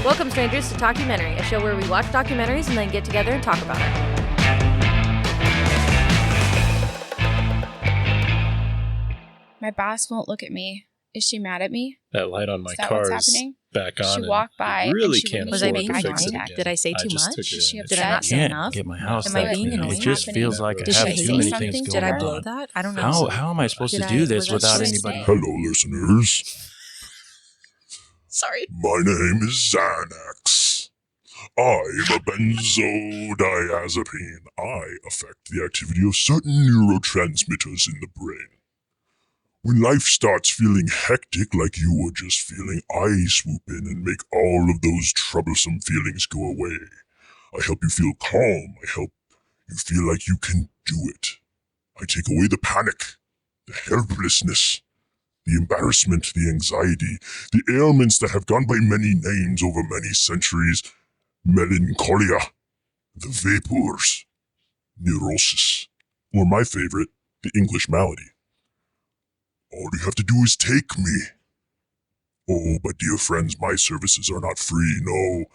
Welcome, strangers, to Talkumentary, a show where we watch documentaries and then get together and talk about it. My boss won't look at me. Is she mad at me? That light on my Is that car what's is happening? back on. She walked by. Really and she can't wouldn't Was I afford being to fix it annoying? again. Did I say too just much? took it Is she in. upset? Did I not say can't enough? get my house Am I that being clean. annoying? It just feels like I Did have she too say many something? things Did going I blow on. that? I don't know. How am I supposed Did to I- do this was I without supposed to anybody? say? Hello, listeners. Sorry. My name is Xanax. I am a benzodiazepine. I affect the activity of certain neurotransmitters in the brain. When life starts feeling hectic like you were just feeling, I swoop in and make all of those troublesome feelings go away. I help you feel calm. I help you feel like you can do it. I take away the panic, the helplessness, the embarrassment, the anxiety, the ailments that have gone by many names over many centuries. Melancholia, the Vapours, Neurosis, or my favorite, the English Malady. All you have to do is take me. Oh, but dear friends, my services are not free. No,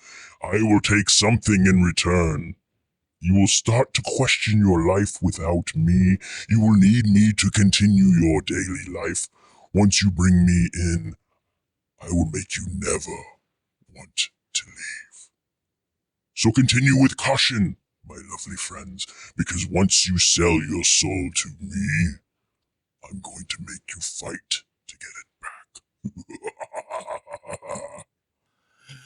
I will take something in return. You will start to question your life without me. You will need me to continue your daily life. Once you bring me in, I will make you never want to leave. So continue with caution, my lovely friends, because once you sell your soul to me, I'm going to make you fight to get it back.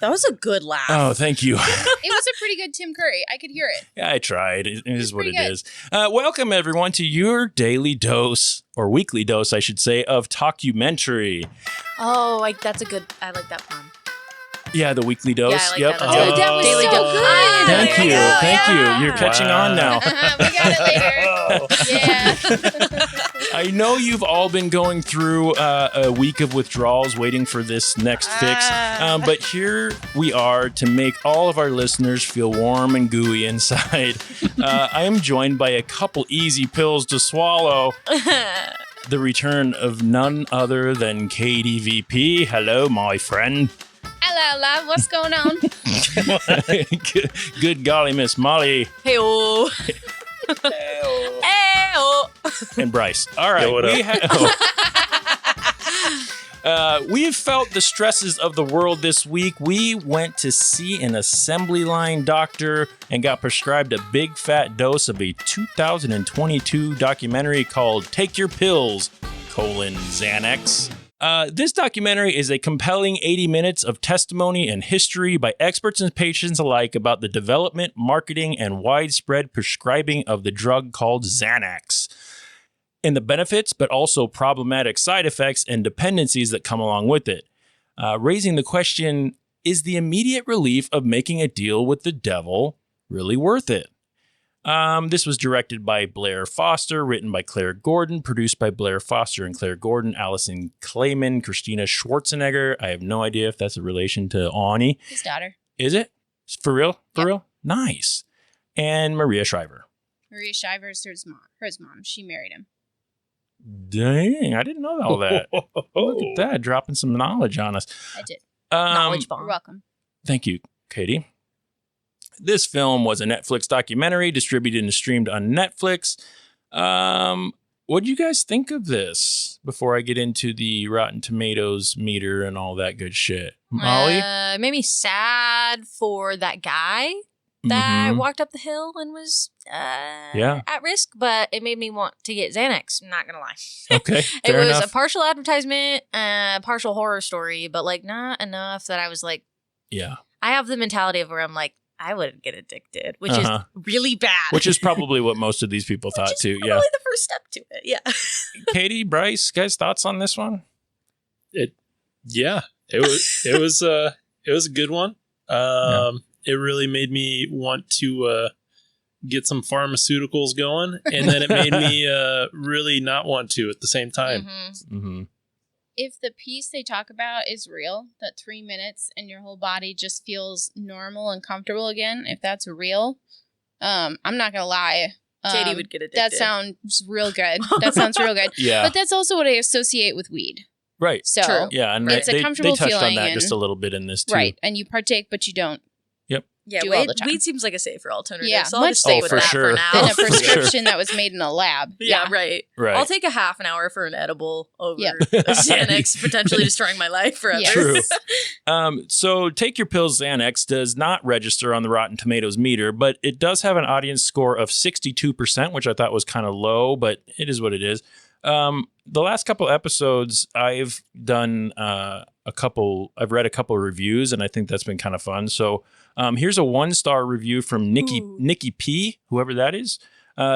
That was a good laugh. Oh, thank you. It was a pretty good Tim Curry. I could hear it. Yeah, I tried. It is what it pretty good. is. Welcome, everyone, to your daily dose, or weekly dose, I should say, of Talkumentary. Oh, that's a good. I like that pun. Yeah, the weekly dose. Yeah, I like yep. that. Oh, that was Daily so dose. good. Thank There you. we go. Thank you. Yeah. You're catching on now. We got it later. Yeah. I know you've all been going through a week of withdrawals waiting for this next fix, but here we are to make all of our listeners feel warm and gooey inside. I am joined by a couple easy pills to swallow. The return of none other than Katy VP. Hello, my friend. Hello, love. What's going on? Good golly, Miss Molly. Hey-oh. Hey-oh. And Bryce. All right. Yo, what up? We have felt the stresses of the world this week. We went to see an assembly line doctor and got prescribed a big fat dose of a 2022 documentary called Take Your Pills, Xanax. This documentary is a compelling 80 minutes of testimony and history by experts and patients alike about the development, marketing, and widespread prescribing of the drug called Xanax, and the benefits, but also problematic side effects and dependencies that come along with it. Raising the question, is the immediate relief of making a deal with the devil really worth it? This was directed by Blair Foster, written by Claire Gordon, produced by Blair Foster and Claire Gordon, Allison Clayman, Christina Schwarzenegger. I have no idea if that's a relation to Ani. His daughter. Is it? For real? For Yep. real? Nice. And Maria Shriver. Maria Shriver's his mom. She married him. Dang, I didn't know all that. Look at that, dropping some knowledge on us. I did. Knowledge You're bomb. welcome. Thank you, Katie. This film was a Netflix documentary distributed and streamed on Netflix. What do you guys think of this before I get into the Rotten Tomatoes meter and all that good shit? Molly? It made me sad for that guy that Mhm. walked up the hill and was Yeah. at risk, but it made me want to get Xanax. I'm not going to lie. Okay, It fair was enough. a partial advertisement, partial horror story, but like not enough that I was like, Yeah. I have the mentality of where I'm like, I wouldn't get addicted, which Uh-huh. is really bad. Which is probably what most of these people thought Which is too. probably Yeah. the first step to it. Yeah. Katie, Bryce, guys, thoughts on this one? Yeah, it was a good one. It really made me want to get some pharmaceuticals going, and then it made me really not want to at the same time. Mhm. Mm-hmm. If the piece they talk about is real, that 3 minutes and your whole body just feels normal and comfortable again, if that's real, I'm not going to lie. Katie would get addicted. That sounds real good. That sounds real good. Yeah. But that's also what I associate with weed. Right. So, True. Yeah, and It's a they comfortable touched on feeling that and- just a little bit in this too. right. And you partake, but you don't. Yeah, do all weed, the time. weed seems like a safer alternative. Yeah, so I'll much just stay safer. with For that sure. for now. Than a For sure. prescription that was made in a lab. Yeah, right. Right. I'll take a half an hour for an edible over Yeah. a Xanax, potentially destroying my life forever. Yeah. True. So Take Your Pills Xanax does not register on the Rotten Tomatoes meter, but it does have an audience score of 62%, which I thought was kind of low, but it is what it is. The last couple episodes, I've done I've read a couple reviews, and I think that's been kind of fun. So here's a 1-star review from Nikki P, whoever that is.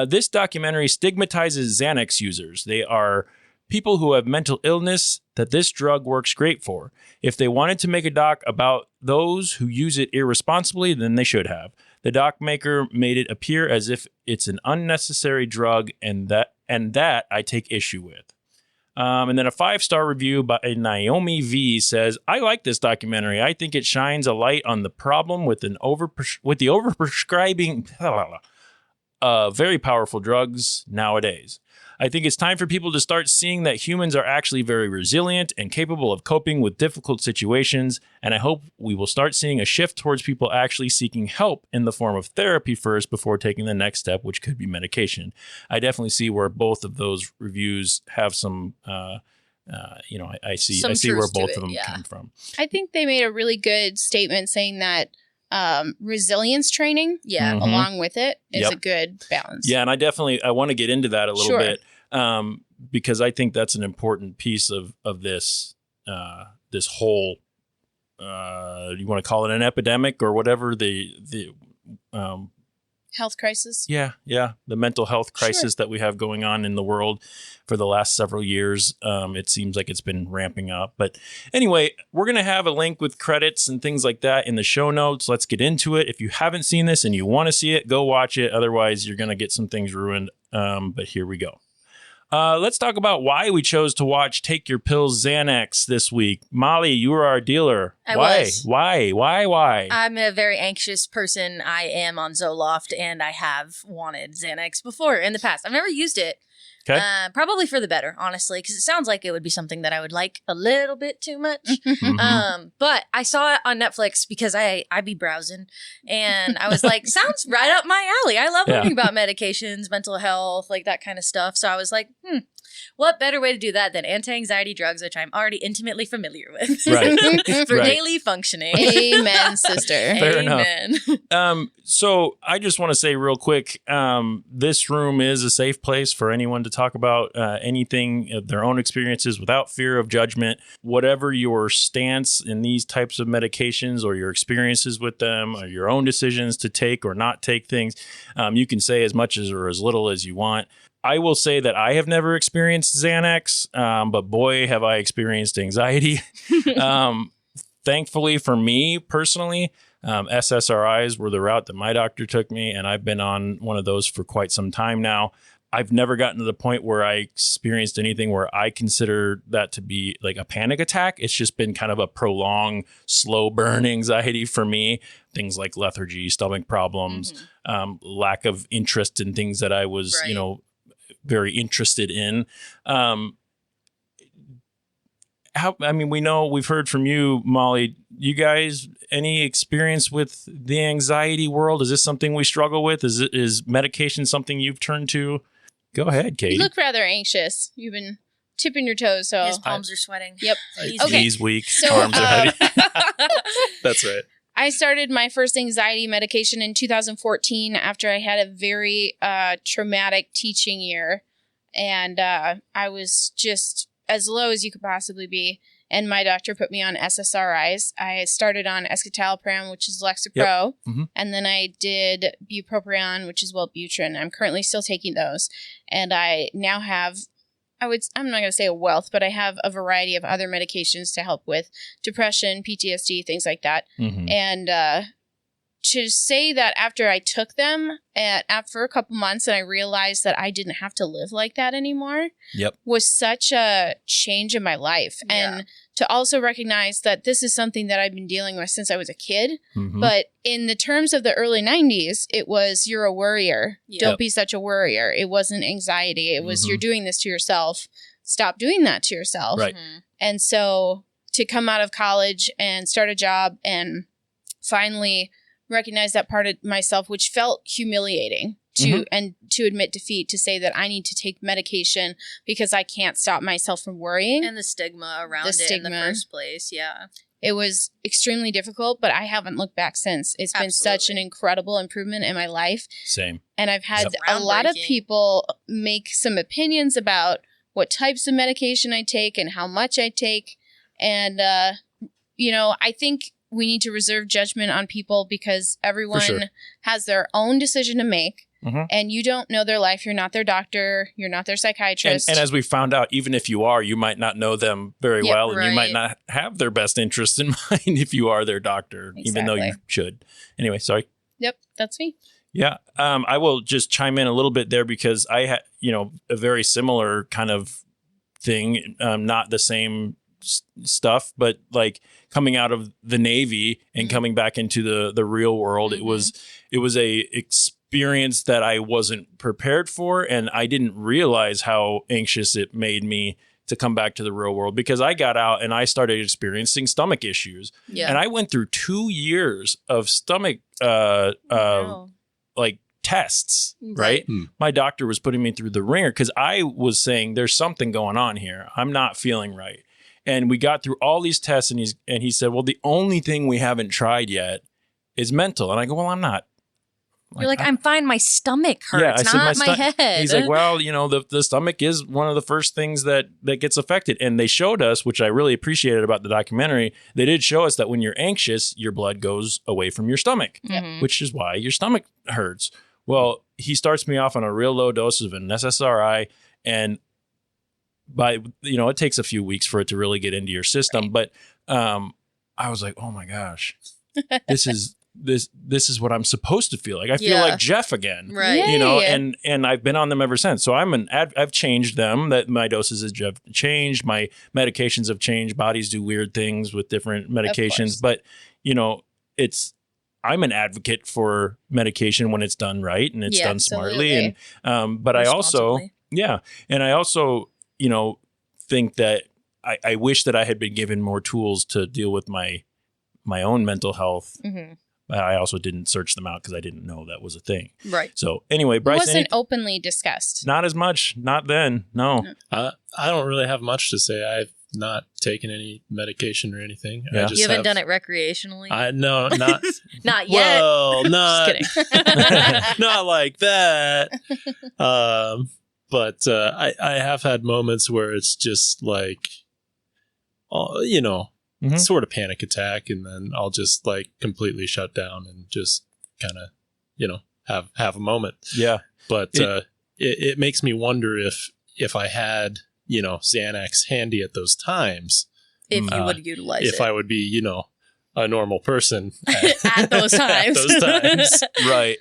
This documentary stigmatizes Xanax users. They are people who have mental illness that this drug works great for. If they wanted to make a doc about those who use it irresponsibly, then they should have. The doc maker made it appear as if it's an unnecessary drug, and that I take issue with. And then a 5-star review by Naomi V says, I like this documentary. I think it shines a light on the problem with the overprescribing very powerful drugs nowadays. I think it's time for people to start seeing that humans are actually very resilient and capable of coping with difficult situations. And I hope we will start seeing a shift towards people actually seeking help in the form of therapy first before taking the next step, which could be medication. I definitely see where both of those reviews have some, I see Some where truth to both it, of them yeah. come from. I think they made a really good statement saying that resilience training Yeah. Mhm. along with it is Yep. a good balance. Yeah, and I want to get into that a little Sure. bit because I think that's an important piece of this this whole you want to call it an epidemic or whatever the Health crisis. the mental health crisis that we have going on in the world for the last several years. It seems like it's been ramping up. But anyway, we're going to have a link with credits and things like that in the show notes. Let's get into it. If you haven't seen this and you want to see it, go watch it. Otherwise, you're going to get some things ruined. But here we go. Let's talk about why we chose to watch Take Your Pills Xanax this week. Molly, you were our dealer. I Why? was. Why? I'm a very anxious person. I am on Zoloft, and I have wanted Xanax before in the past. I've never used it. Okay. Probably for the better, honestly, because it sounds like it would be something that I would like a little bit too much. Mhm. But I saw it on Netflix because I be browsing, and I was like, sounds right up my alley. I love Yeah. learning about medications, mental health, like that kind of stuff. So I was like, what better way to do that than anti-anxiety drugs, which I'm already intimately familiar with. Right. For Right. daily functioning. Amen, sister. Fair enough. Amen. So I just want to say real quick, this room is a safe place for anyone to talk about anything of their own experiences without fear of judgment. Whatever your stance in these types of medications or your experiences with them or your own decisions to take or not take things, you can say as much as or as little as you want. I will say that I have never experienced Xanax, but boy, have I experienced anxiety. Thankfully for me personally, SSRIs were the route that my doctor took me, and I've been on one of those for quite some time now. I've never gotten to the point where I experienced anything where I consider that to be like a panic attack. It's just been kind of a prolonged, slow burn anxiety for me. Things like lethargy, stomach problems, lack of interest in things that I was, Right. Very interested in. We've heard from you, Molly. You guys, any experience with the anxiety world? Is this something we struggle with? Is medication something you've turned to? Go ahead, Katy. You look rather anxious. You've been tipping your toes, so His palms are sweating. Yep. He's Okay. Knees weak, So, arms are heavy. That's right. I started my first anxiety medication in 2014 after I had a very traumatic teaching year. And I was just as low as you could possibly be. And my doctor put me on SSRIs. I started on escitalopram, which is Lexapro. Yep. Mhm. And then I did bupropion, which is Wellbutrin. I'm currently still taking those. And I now have, I'm not going to say a wealth, but I have a variety of other medications to help with depression, PTSD, things like that. Mhm. And to say that after I took them for a couple months and I realized that I didn't have to live like that anymore Yep. was such a change in my life. Yeah. And to also recognize that this is something that I've been dealing with since I was a kid. Mhm. But in the terms of the early 90s, it was you're a worrier. Yep. Don't be such a worrier. It wasn't anxiety. It was Mhm. you're doing this to yourself. Stop doing that to yourself. Right. Mhm. And so to come out of college and start a job and finally recognize that part of myself, which felt humiliating to admit defeat, to say that I need to take medication because I can't stop myself from worrying. And the stigma around it in the first place. Yeah. It was extremely difficult, but I haven't looked back since. It's been such an incredible improvement in my life. Same. And I've had a lot of people make some opinions about what types of medication I take and how much I take. And, I think we need to reserve judgment on people because everyone has their own decision to make. And you don't know their life. You're not their doctor. You're not their psychiatrist. And as we found out, even if you are, you might not know them very well. And you might not have their best interest in mind if you are their doctor, even though you should. Anyway, sorry. Yep, that's me. Yeah. I will just chime in a little bit there because I had, a very similar kind of thing, not the same stuff, but like coming out of the Navy and coming back into the real world, it was a experience that I wasn't prepared for, and I didn't realize how anxious it made me to come back to the real world because I got out and I started experiencing stomach issues. Yeah. And I went through 2 years of stomach like tests, right? My doctor was putting me through the ringer because I was saying there's something going on here. I'm not feeling right. And we got through all these tests and he said, well, the only thing we haven't tried yet is mental. And I go, well, I'm not. You're like, I'm fine. My stomach hurts, not my head. He's like, well, the stomach is one of the first things that gets affected. And they showed us, which I really appreciated about the documentary, they did show us that when you're anxious, your blood goes away from your stomach, which is why your stomach hurts. Well, he starts me off on a real low dose of an SSRI. And it takes a few weeks for it to really get into your system. But I was like, oh my gosh, this is what I'm supposed to feel like. I feel like Jeff again, right? And I've been on them ever since. So I've changed them. That my doses have changed. My medications have changed. Bodies do weird things with different medications, but I'm an advocate for medication when it's done right and it's done smartly. And but I also think that I wish that I had been given more tools to deal with my own mental health. But I also didn't search them out because I didn't know that was a thing. Right. So anyway, Bryce, it wasn't openly discussed. Not as much. Not then. No. I don't really have much to say. I've not taken any medication or anything. Yeah. You haven't done it recreationally? No, not not yet. Well, not. Just kidding. Not like that. But I have had moments where it's just like, sort of panic attack, and then I'll just like completely shut down and just kind of, have a moment. Yeah. But it makes me wonder if I had, Xanax handy at those times, if you would utilize if I would be, a normal person at those times. At those times. Right.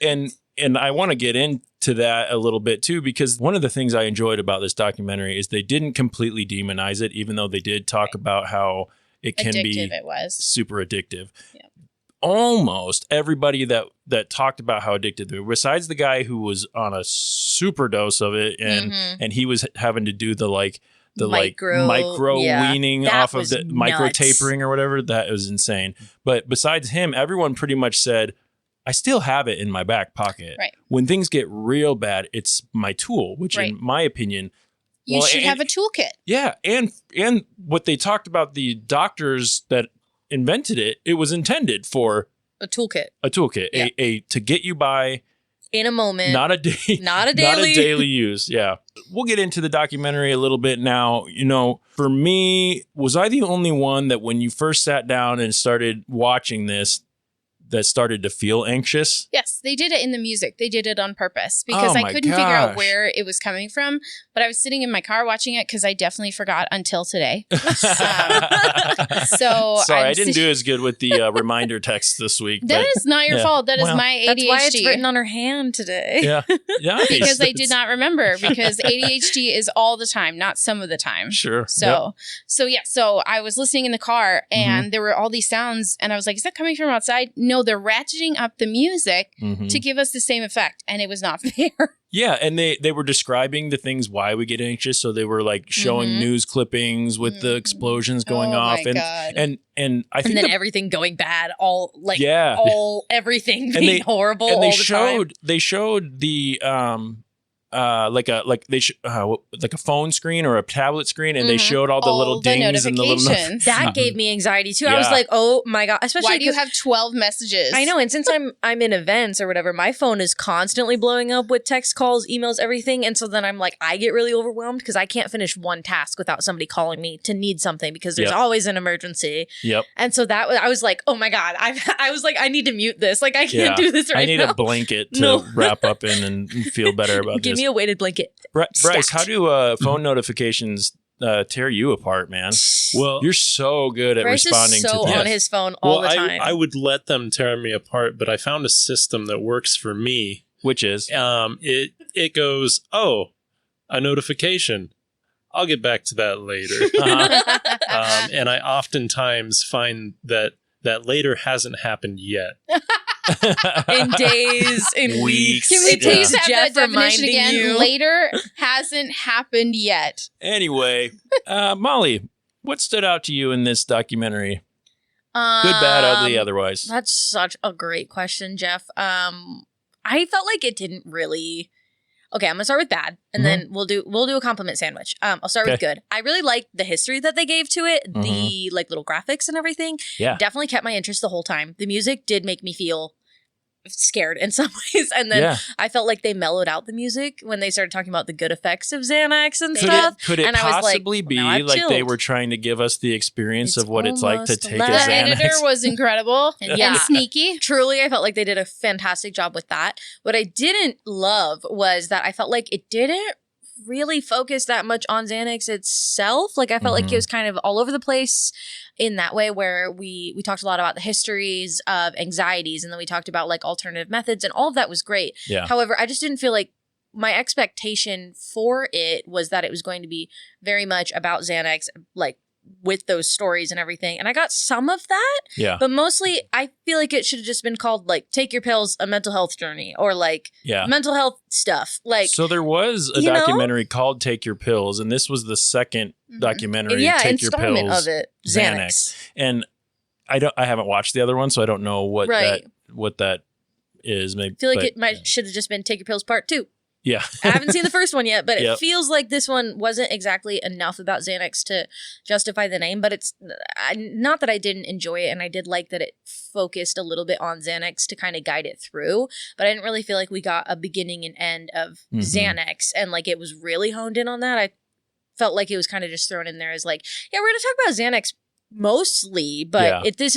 And I want to get into that a little bit too, because one of the things I enjoyed about this documentary is they didn't completely demonize it, even though they did talk about how it can be super addictive. Yeah. Almost everybody that talked about how addicted they were, besides the guy who was on a super dose of it and he was having to do the micro weaning off of the micro tapering or whatever. That was insane. But besides him, everyone pretty much said, I still have it in my back pocket. Right. When things get real bad, it's my tool, which in my opinion, you should have a toolkit. Yeah. And what they talked about, the doctors that invented it, it was intended for a toolkit, yeah. a to get you by in a moment, not a daily use. Yeah. We'll get into the documentary a little bit now. For me, was I the only one that when you first sat down and started watching this, that started to feel anxious? Yes, they did it in the music. They did it on purpose because I couldn't figure out where it was coming from. But I was sitting in my car watching it because I definitely forgot until today. Sorry, I didn't do as good with the reminder text this week. That is not your fault. That is my ADHD. That's why it's written on her hand today. Yeah. Because I did not remember, because ADHD is all the time, not some of the time. Sure. So I was listening in the car and there were all these sounds and I was like, is that coming from outside? No, no, they're ratcheting up the music Mhm. to give us the same effect. And it was not fair. Yeah, and they were describing the things why we get anxious. So they were like showing Mhm. news clippings with the explosions going Oh off, my and God. and I think And then everything going bad, everything And being they- horrible and all the time. they showed the like a phone screen or a tablet screen, and they Mhm. showed all the little dings and the little notifications. That gave me anxiety too. I was Yeah. like, oh my God. Especially Why do you 'cause have 12 messages? I know, and since I'm in events or whatever, my phone is constantly blowing up with text calls, emails, everything. And so then I'm like, I get really overwhelmed because I can't finish one task without somebody calling me to need something because there's Yep. always an emergency. Yep. And so I was like, oh my God, I was like, I need to mute this. Like I can't Yeah. do this right I need now. a blanket to No. wrap up in and feel better about Give this. me a weighted blanket. Bryce, stacked. how do phone notifications tear you apart, man? Well, You're so good at Bryce responding is so to on this. his phone all the time. I would let them tear me apart, but I found a system that works for me. Which is It goes, oh, a notification. I'll get back to that later. uh-huh. And I oftentimes find that later hasn't happened yet. in days, in Weeks. weeks. Can we It please takes have Jeff that definition reminding again? you. Later hasn't happened yet. Anyway, Molly, what stood out to you in this documentary? Good, bad, ugly, otherwise. That's such a great question, Jeff. I felt like it didn't really. Okay, I'm gonna start with bad, and then we'll do a compliment sandwich. I'll start with good. I really liked the history that they gave to it, the like little graphics and everything. Yeah. Definitely kept my interest the whole time. The music did make me feel scared in some ways, and then Yeah. I felt like they mellowed out the music when they started talking about the good effects of Xanax and Could stuff. Could it And I was like, possibly be now I've like they chilled. were trying to give us the experience It's of what it's like to almost take a like- The The editor Xanax? was incredible Yeah. and sneaky. Truly, I felt like they did a fantastic job with that. What I didn't love was that I felt like it didn't really focus that much on Xanax itself. Like I felt like it was kind of all over the place in that way, where we talked a lot about the histories of anxieties, and then we talked about like alternative methods, and all of that was great. Yeah. However, I just didn't feel like my expectation for it was that it was going to be very much about Xanax, like with those stories and everything. And I got some of that, Yeah. but mostly I feel like it should have just been called like Take Your Pills, a mental health journey, or like Yeah. mental health stuff. Like, So there was a you know? documentary called Take Your Pills, and this was the second documentary, yeah, Take Your installment Pills, of it. Xanax. And I haven't watched the other one, so I don't know what Right. that is. Maybe I feel like but- it might should have just been Take Your Pills Part 2. Yeah. I haven't seen the first one yet, but it Yep. feels like this one wasn't exactly enough about Xanax to justify the name. But it's not that I didn't enjoy it, and I did like that it focused a little bit on Xanax to kind of guide it through. But I didn't really feel like we got a beginning and end of Xanax, and like it was really honed in on that. I felt like it was kind of just thrown in there as like, yeah, we're going to talk about Xanax mostly, but Yeah. this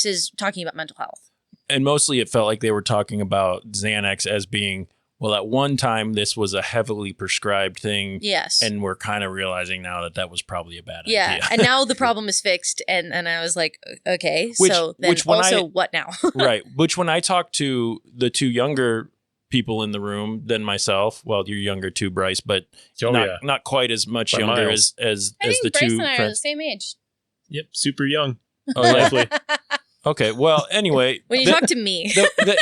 is talking about mental health. And mostly it felt like they were talking about Xanax as being, well, at one time this was a heavily prescribed thing. Yes. And we're kind of realizing now that was probably a bad yeah, idea. and now the problem is fixed, and I was like, okay, Which- so then which when also I- what now? Right. Which when I talked to the two younger people in the room than myself, well, you're younger too, Bryce, but Oh, yeah. not quite as much By younger miles. as I the think Bryce two and I are the friends. same age. Yep, super young. Oh, yeah. Lively. Okay. Well, anyway. When you talk to me.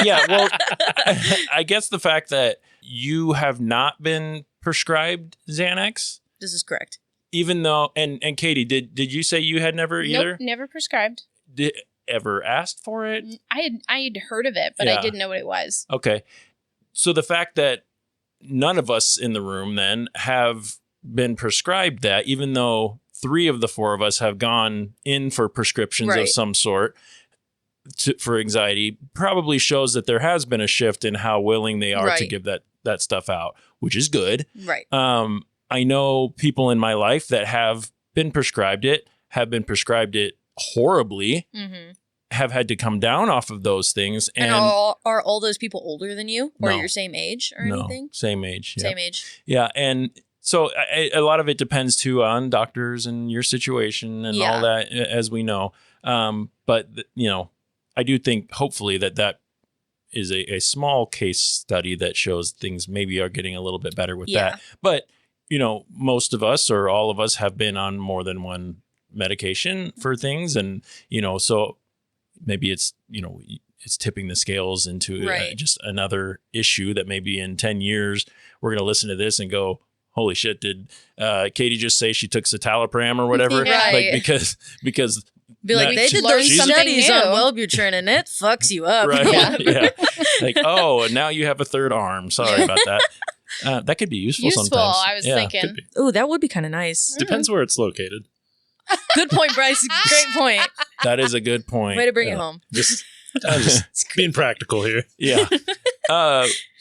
Yeah, well, I guess the fact that you have not been prescribed Xanax, This is correct. even though, and Katie, did you say you had never either? Nope, never prescribed. Did ever asked for it? I had heard of it, but Yeah. I didn't know what it was. Okay. So the fact that none of us in the room then have been prescribed that, even though 3 of the 4 of us have gone in for prescriptions Right. of some sort for anxiety, probably shows that there has been a shift in how willing they are to Right. give that stuff out, which is good. Right. I know people in my life that have been prescribed it horribly, Mm-hmm. have had to come down off of those things. And And, are all those people older than you, or No. your same age, or no, anything? same age. Yeah. Same age. Yeah, and so a lot of it depends too on doctors and your situation and Yeah. all that, as we know. But I do think hopefully that is a small case study that shows things maybe are getting a little bit better with Yeah. that. But most of us or all of us have been on more than one medication for things, and so maybe it's it's tipping the scales into Right. just another issue that maybe in 10 years we're going to listen to this and go, holy shit, did Katy just say she took citalopram or whatever? Yeah. Like because Be like, Now, they she- did those she's- studies Something on new. Wellbutrin and it fucks you up. right, Yeah. like, oh, and now you have a third arm. Sorry about that. That could be useful sometimes. I was Yeah. Could thinking. be. Ooh, that would be kind of nice. Depends where it's located. Good point, Bryce. Great point. That is a good point. Way to bring Yeah. it home. Just, I'm just being practical here. Yeah.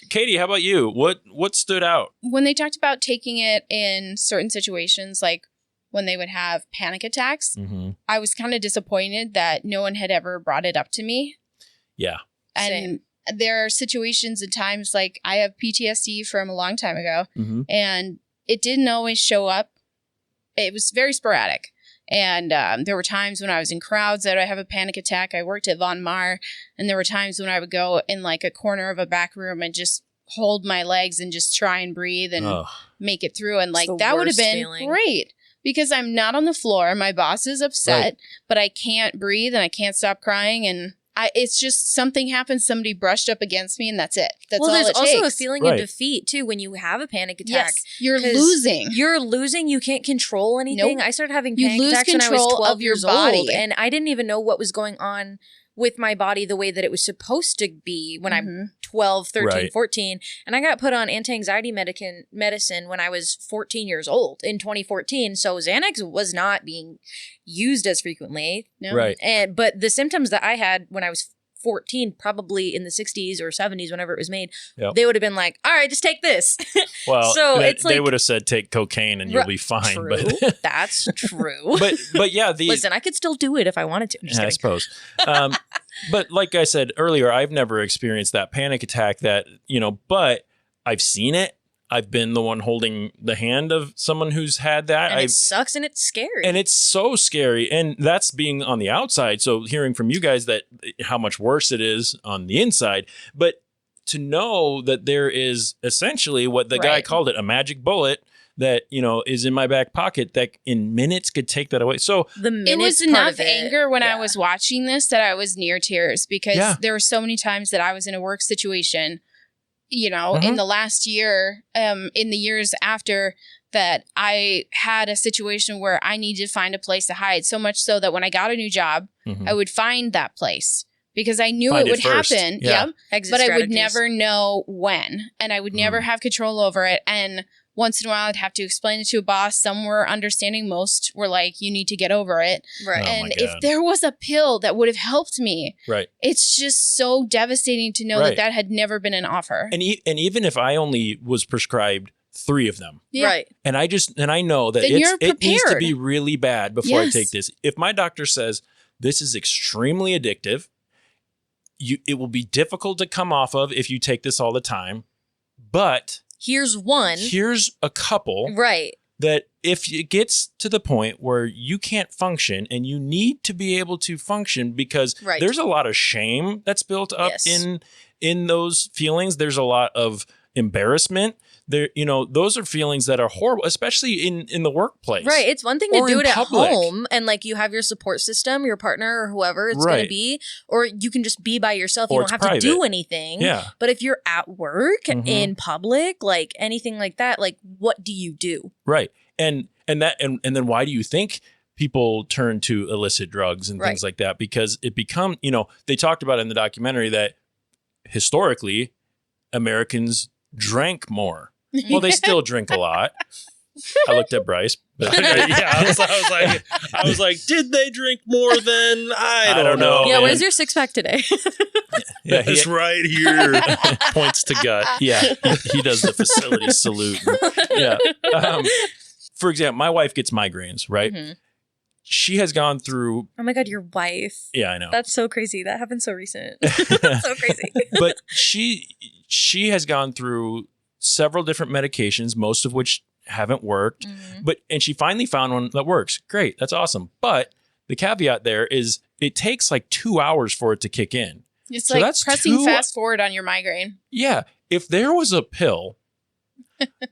Katy, how about you? What stood out? When they talked about taking it in certain situations, like when they would have panic attacks, Mm-hmm. I was kind of disappointed that no one had ever brought it up to me. Yeah. And there are situations and times like I have PTSD from a long time ago, Mm-hmm. and it didn't always show up. It was very sporadic. And there were times when I was in crowds that I have a panic attack. I worked at Von Mar, and there were times when I would go in like a corner of a back room and just hold my legs and just try and breathe and Oh, make it through. And like the that would have worst been feeling. great because I'm not on the floor. My boss is upset, Right. but I can't breathe and I can't stop crying. And it's just something happened. Somebody brushed up against me, and that's it. That's well, all there's it also takes. a feeling Right. of defeat too when you have a panic attack. Yes, you're 'Cause losing. You're losing. You can't control anything. Nope. I started having You panic lose attacks when I was control 12 of your years body. old, and I didn't even know what was going on with my body the way that it was supposed to be when I'm Mhm. 12, 13, Right. 14. And I got put on anti-anxiety medicine when I was 14 years old in 2014. So Xanax was not being used as frequently. No. right. But the symptoms that I had when I was 14, probably in the 60s or 70s, whenever it was made, Yep. they would have been like, all right, just take this. Well, So it's they like- would have said take cocaine and you'll be fine. True. But That's true. but yeah, the Listen, I could still do it if I wanted to. I'm just I kidding. suppose. But like I said earlier, I've never experienced that panic attack that, but I've seen it. I've been the one holding the hand of someone who's had that. And it sucks and it's scary. And it's so scary. And that's being on the outside. So hearing from you guys that how much worse it is on the inside. But to know that there is essentially what the guy Right. called it, a magic bullet that, is in my back pocket that in minutes could take that away. So the It minutes was part enough of it, anger when I yeah. was watching this that I was near tears because Yeah. there were so many times that I was in a work situation, Mhm. in the last year, in the years after that, I had a situation where I needed to find a place to hide, so much so that when I got a new job, mhm. I would find that place because I knew Find it it would first. happen. Yeah. Yep. Exit But I would strategies. never know when, and I would never have control over it. And once in a while, I'd have to explain it to a boss. Some were understanding. Most were like, you need to get over it. Right. Oh, my And if God. there was a pill that would have helped me, right. it's just so devastating to know Right. that that had never been an offer. And even if I only was prescribed 3 of them, Yeah. Right. and I know that Then you're it needs to prepared. be really bad before Yes. I take this. If my doctor says this is extremely addictive, it will be difficult to come off of if you take this all the time. But Here's one. here's a couple Right. that if it gets to the point where you can't function and you need to be able to function because Right. there's a lot of shame that's built up Yes. in those feelings. There's a lot of embarrassment. There, those are feelings that are horrible, especially in the workplace. Right. It's one thing to Or do in it at public. home and like you have your support system, your partner or whoever it's going Right. to be, or you can just be by yourself. Or You don't it's have private. to do anything. Yeah. But if you're at work Mhm. in public, like anything like that, like what do you do? Right. And then why do you think people turn to illicit drugs and things Right. like that? Because it become, they talked about in the documentary that historically Americans drank more. Well, they still drink a lot. I looked at Bryce. But Yeah, I was like, did they drink more than I don't know? Yeah, man. where's your six pack today? yeah, It's right here. Points to gut. yeah, he does the facility salute. Yeah. For example, my wife gets migraines, right? Mhm. She has gone through. Oh my God, your wife. Yeah, I know. That's so crazy. That happened so recent. That's so crazy. But she has gone through several different medications, most of which haven't worked. Mhm. And she finally found one that works. Great, that's awesome. But the caveat there is it takes like 2 hours for it to kick in. It's So like that's pressing 2 fast forward on your migraine. Yeah, if there was a pill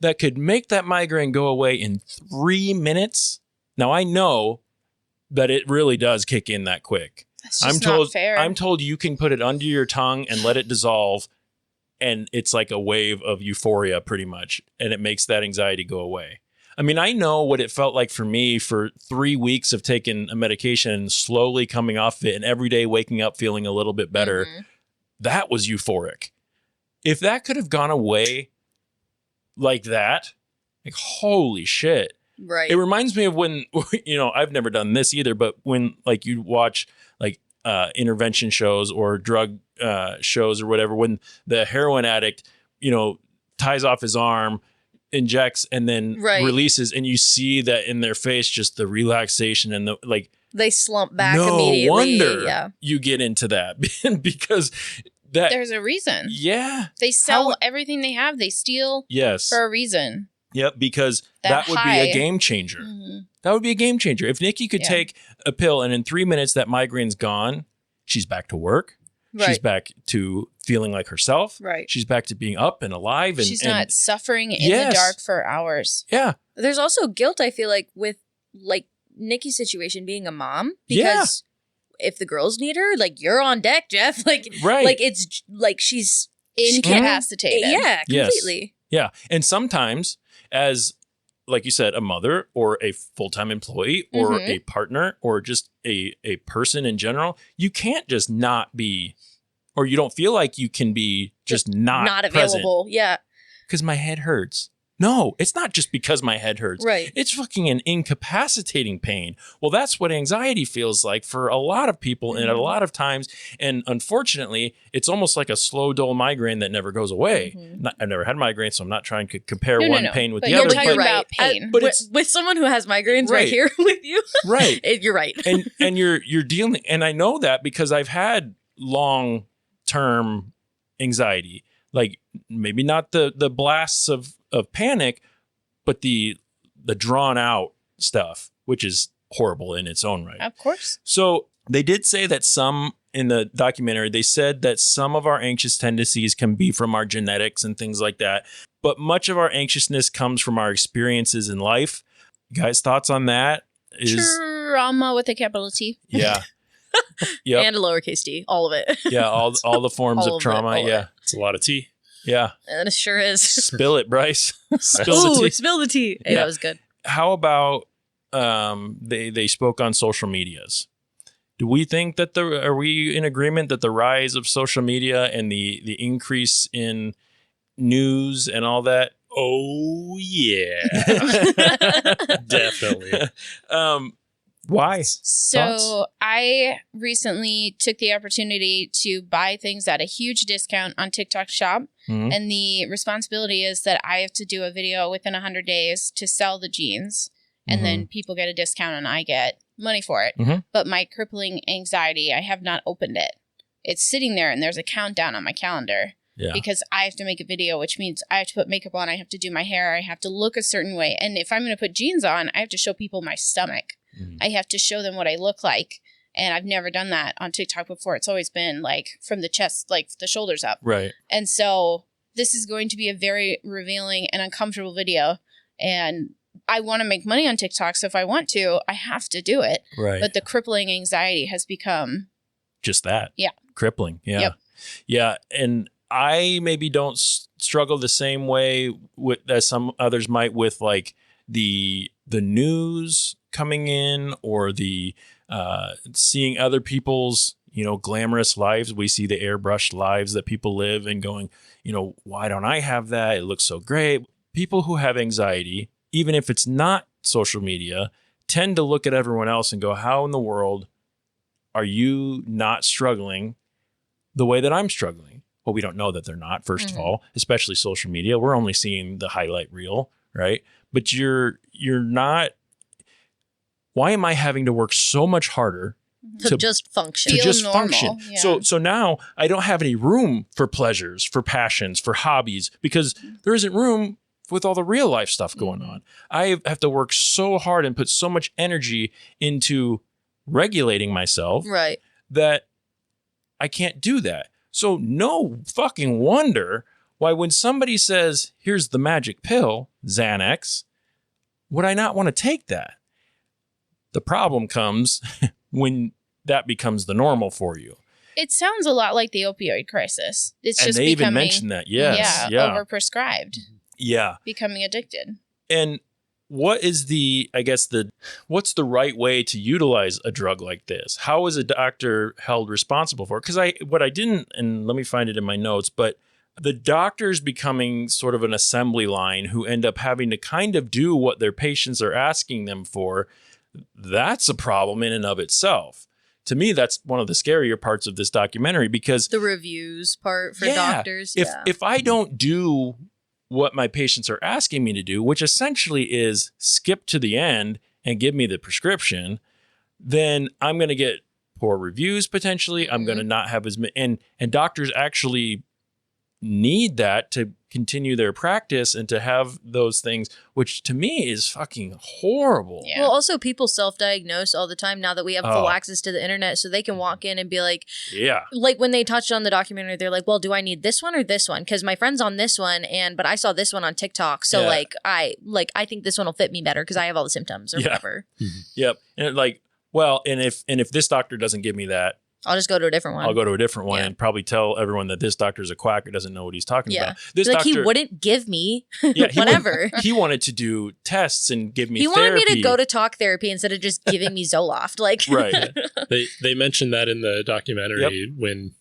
that could make that migraine go away in 3 minutes, now I know that it really does kick in that quick. That's just not fair. I'm told you can put it under your tongue and let it dissolve, and it's like a wave of euphoria pretty much, and it makes that anxiety go away. I mean, I know what it felt like for me for 3 weeks of taking a medication and slowly coming off of it and every day waking up feeling a little bit better. Mm-hmm. That was euphoric. If that could have gone away like that, like, holy shit. Right. It reminds me of when, I've never done this either, but when like you watch like intervention shows or drug shows or whatever, when the heroin addict, ties off his arm, injects, and then releases, and you see that in their face, just the relaxation and the like. They slump back immediately. No wonder you get into that because there's a reason. Yeah. They sell everything they have. They steal for a reason. Yep, because that would be a game changer. Mm-hmm. That would be a game changer. If Nikki could take a pill and in 3 minutes that migraine's gone, she's back to work. Right. She's back to feeling like herself. Right. She's back to being up and alive. And she's not suffering in the dark for hours. Yeah. There's also guilt, I feel like, with like Nikki's situation being a mom. Because if the girls need her, like, you're on deck, Jeff. Like, like it's like she's incapacitated. Yeah, completely. Yes. Yeah. And sometimes as, like you said, a mother or a full-time employee or a partner or just a person in general, you can't just not be, or you don't feel like you can be just not available. Present. Yeah. Because my head hurts. No, it's not just because my head hurts. Right. It's fucking an incapacitating pain. Well, that's what anxiety feels like for a lot of people and a lot of times. And unfortunately, it's almost like a slow, dull migraine that never goes away. I've never had migraine, so I'm not trying to compare one pain with the other. You're talking about pain. But with someone who has migraines right here with you. Right. You're right. And you're dealing, and I know that because I've had long-term anxiety. Like maybe not the blasts of panic, but the drawn out stuff, which is horrible in its own right. Of course. So they did say that some in the documentary, they said that some of our anxious tendencies can be from our genetics and things like that. But much of our anxiousness comes from our experiences in life. You guys, thoughts on that? Trauma with a capital T. Yeah. Yep. And a lowercase t, all of it. Yeah, all the forms of trauma. It's a lot of tea. Yeah. And it sure is. Spill it, Bryce. Spill the tea. Spill the tea. Hey, that was good. How about they spoke on social medias? Do we think that are we in agreement that the rise of social media and the increase in news and all that? Oh yeah. Definitely. Why? So Thoughts? I recently took the opportunity to buy things at a huge discount on TikTok Shop. Mm-hmm. And the responsibility is that I have to do a video within 100 days to sell the jeans. And then people get a discount and I get money for it. Mm-hmm. But my crippling anxiety, I have not opened it. It's sitting there and there's a countdown on my calendar. Yeah. Because I have to make a video, which means I have to put makeup on. I have to do my hair. I have to look a certain way. And if I'm going to put jeans on, I have to show people my stomach. I have to show them what I look like. And I've never done that on TikTok before. It's always been like from the chest, like the shoulders up. Right. And so this is going to be a very revealing and uncomfortable video. And I want to make money on TikTok. So if I want to, I have to do it. Right. But the crippling anxiety has become just that. Yeah. Crippling. Yeah. Yep. Yeah. And I maybe don't struggle the same way as some others might with like the news coming in or the seeing other people's, glamorous lives. We see the airbrushed lives that people live and going, why don't I have that? It looks so great. People who have anxiety, even if it's not social media, tend to look at everyone else and go, how in the world are you not struggling the way that I'm struggling? Well, we don't know that they're not, first of all, especially social media. We're only seeing the highlight reel, right? But you're not. Why am I having to work so much harder to just function? To just function. Yeah. So now I don't have any room for pleasures, for passions, for hobbies, because there isn't room with all the real life stuff going on. I have to work so hard and put so much energy into regulating myself that I can't do that. So no fucking wonder why when somebody says, here's the magic pill, Xanax, would I not want to take that? The problem comes when that becomes the normal for you. It sounds a lot like the opioid crisis. It's And just they even becoming, mentioned that. Yes. yeah, overprescribed, Yeah. becoming addicted. And what is what's the right way to utilize a drug like this? How is a doctor held responsible for it? Because what I didn't, and let me find it in my notes, but the doctors becoming sort of an assembly line who end up having to kind of do what their patients are asking them for, that's a problem in and of itself. To me, that's one of the scarier parts of this documentary, because The reviews part for doctors. if I don't do what my patients are asking me to do, which essentially is skip to the end and give me the prescription, then I'm going to get poor reviews potentially. I'm going to not have as many, and doctors actually need that to continue their practice and to have those things, which to me is fucking horrible. Yeah. Well, also people self-diagnose all the time now that we have full access to the internet, so they can walk in and be like, like when they touched on the documentary, they're like, well, do I need this one or this one? Because my friend's on this one, but I saw this one on TikTok, so I think this one will fit me better because I have all the symptoms or whatever. Yep. And if this doctor doesn't give me that, I'll just go to a different one. I'll go to a different one and probably tell everyone that this doctor's a quack or doesn't know what he's talking about. This doctor, he wouldn't give me whatever. He wanted to do tests and give me therapy. He wanted me to go to talk therapy instead of just giving me Zoloft. Right. They mentioned that in the documentary when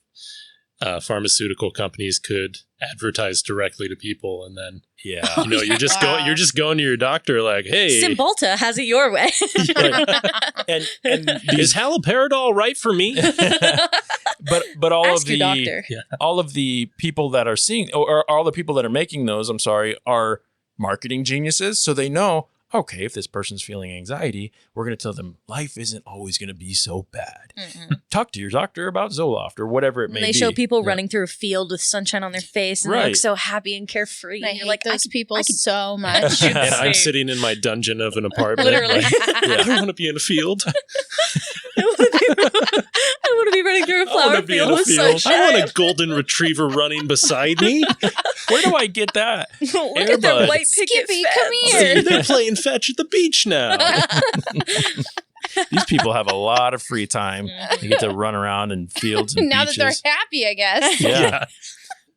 pharmaceutical companies could advertise directly to people, and then you're just going to your doctor like, hey, Cymbalta has it your way. and is haloperidol right for me? but all Ask of the your doctor. all of the people that are seeing, or all the people that are making those, are marketing geniuses, so they know, okay, if this person's feeling anxiety, we're going to tell them life isn't always going to be so bad. Talk to your doctor about Zoloft or whatever it may be. They show people running through a field with sunshine on their face and they look so happy and carefree. I and hate you're like, those people so much. And I'm sitting in my dungeon of an apartment. Literally. I don't want to be in a field. I want to be running through a flower field with sunshine. I want a golden retriever running beside me. Where do I get that? Look at their white picket Skippy, fence. come here. See, they're playing fetch at the beach now. These people have a lot of free time. They get to run around in fields and Now beaches. that they're happy, I guess. Yeah.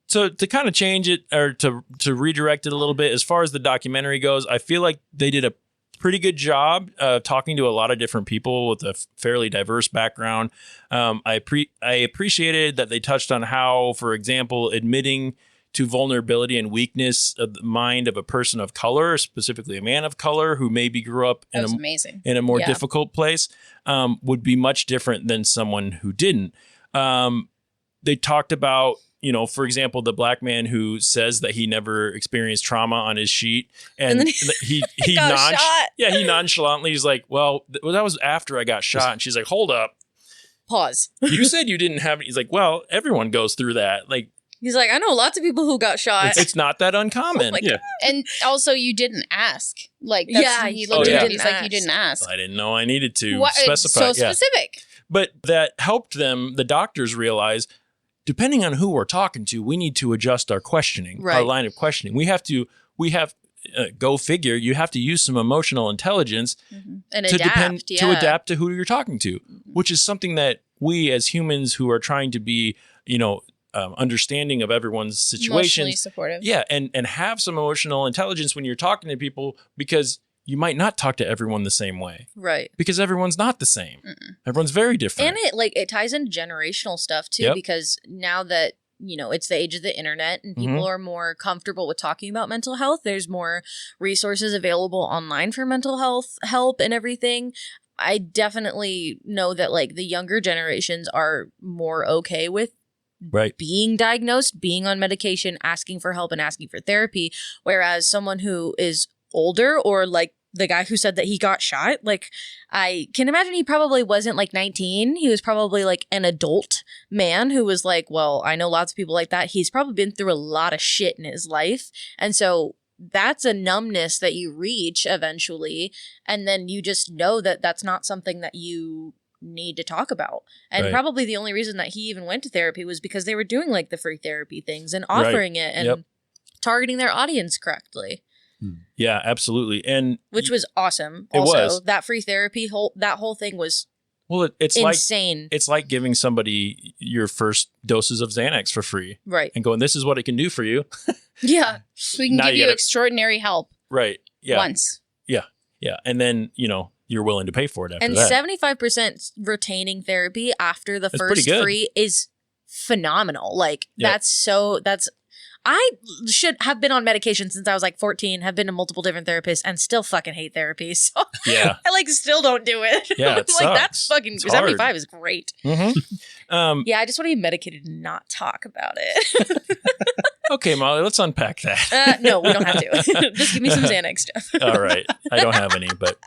So to kind of change it, or to redirect it a little bit, as far as the documentary goes, I feel like they did a pretty good job talking to a lot of different people with a fairly diverse background. I appreciated that they touched on how, for example, admitting to vulnerability and weakness of the mind of a person of color, specifically a man of color who maybe grew up in a more difficult place, would be much different than someone who didn't. They talked about, for example, the black man who says that he never experienced trauma on his sheet, and then he got shot. Yeah, he nonchalantly is like, well, that was after I got shot, and she's like, hold up, Pause. you said you didn't have it. He's like, well, everyone goes through that. Like, He's like, I know lots of people who got shot. it's not that uncommon. And also, you didn't ask. Like, that's, he looked at it, he's like, you didn't ask. I didn't know I needed to What, specify. so specific. But that helped them, the doctors, realize, depending on who we're talking to, we need to adjust our questioning, our line of questioning. We have go figure, you have to use some emotional intelligence and to adapt to who you're talking to, which is something that we as humans who are trying to be, understanding of everyone's situation, Emotionally supportive. Yeah, and have some emotional intelligence when you're talking to people, because you might not talk to everyone the same way. Right. Because everyone's not the same. Everyone's very different. And it ties into generational stuff too, because now that, it's the age of the internet and people are more comfortable with talking about mental health, there's more resources available online for mental health help and everything. I definitely know that the younger generations are more okay with being diagnosed, being on medication, asking for help and asking for therapy. Whereas someone who is older, or the guy who said that he got shot, I can imagine he probably wasn't 19. He was probably an adult man who was well, I know lots of people like that. He's probably been through a lot of shit in his life. And so that's a numbness that you reach eventually. And then you just know that that's not something that you need to talk about. And probably the only reason that he even went to therapy was because they were doing the free therapy things and offering it and targeting their audience correctly. Yeah, absolutely. And which was awesome. It also, was. that free therapy that whole thing was Well, it's insane. It's like giving somebody your first doses of Xanax for free, Right. and going, "This is what it can do for you." Yeah. We can Now give you you gotta- extraordinary help Right. Yeah. once. Yeah. And then, you're willing to pay for it after And that. 75% retaining therapy after the That's pretty first good. free is phenomenal. Like, Yep. I should have been on medication since I was like 14, have been to multiple different therapists, and still fucking hate therapy. So Yeah. I still don't do it. Yeah, it Like, that's sucks. fucking, It's 75 hard. is great. Mm-hmm. Yeah, I just want to be medicated and not talk about it. Okay, Molly, let's unpack that. No, we don't have to. Just give me some Xanax stuff. All right. I don't have any, but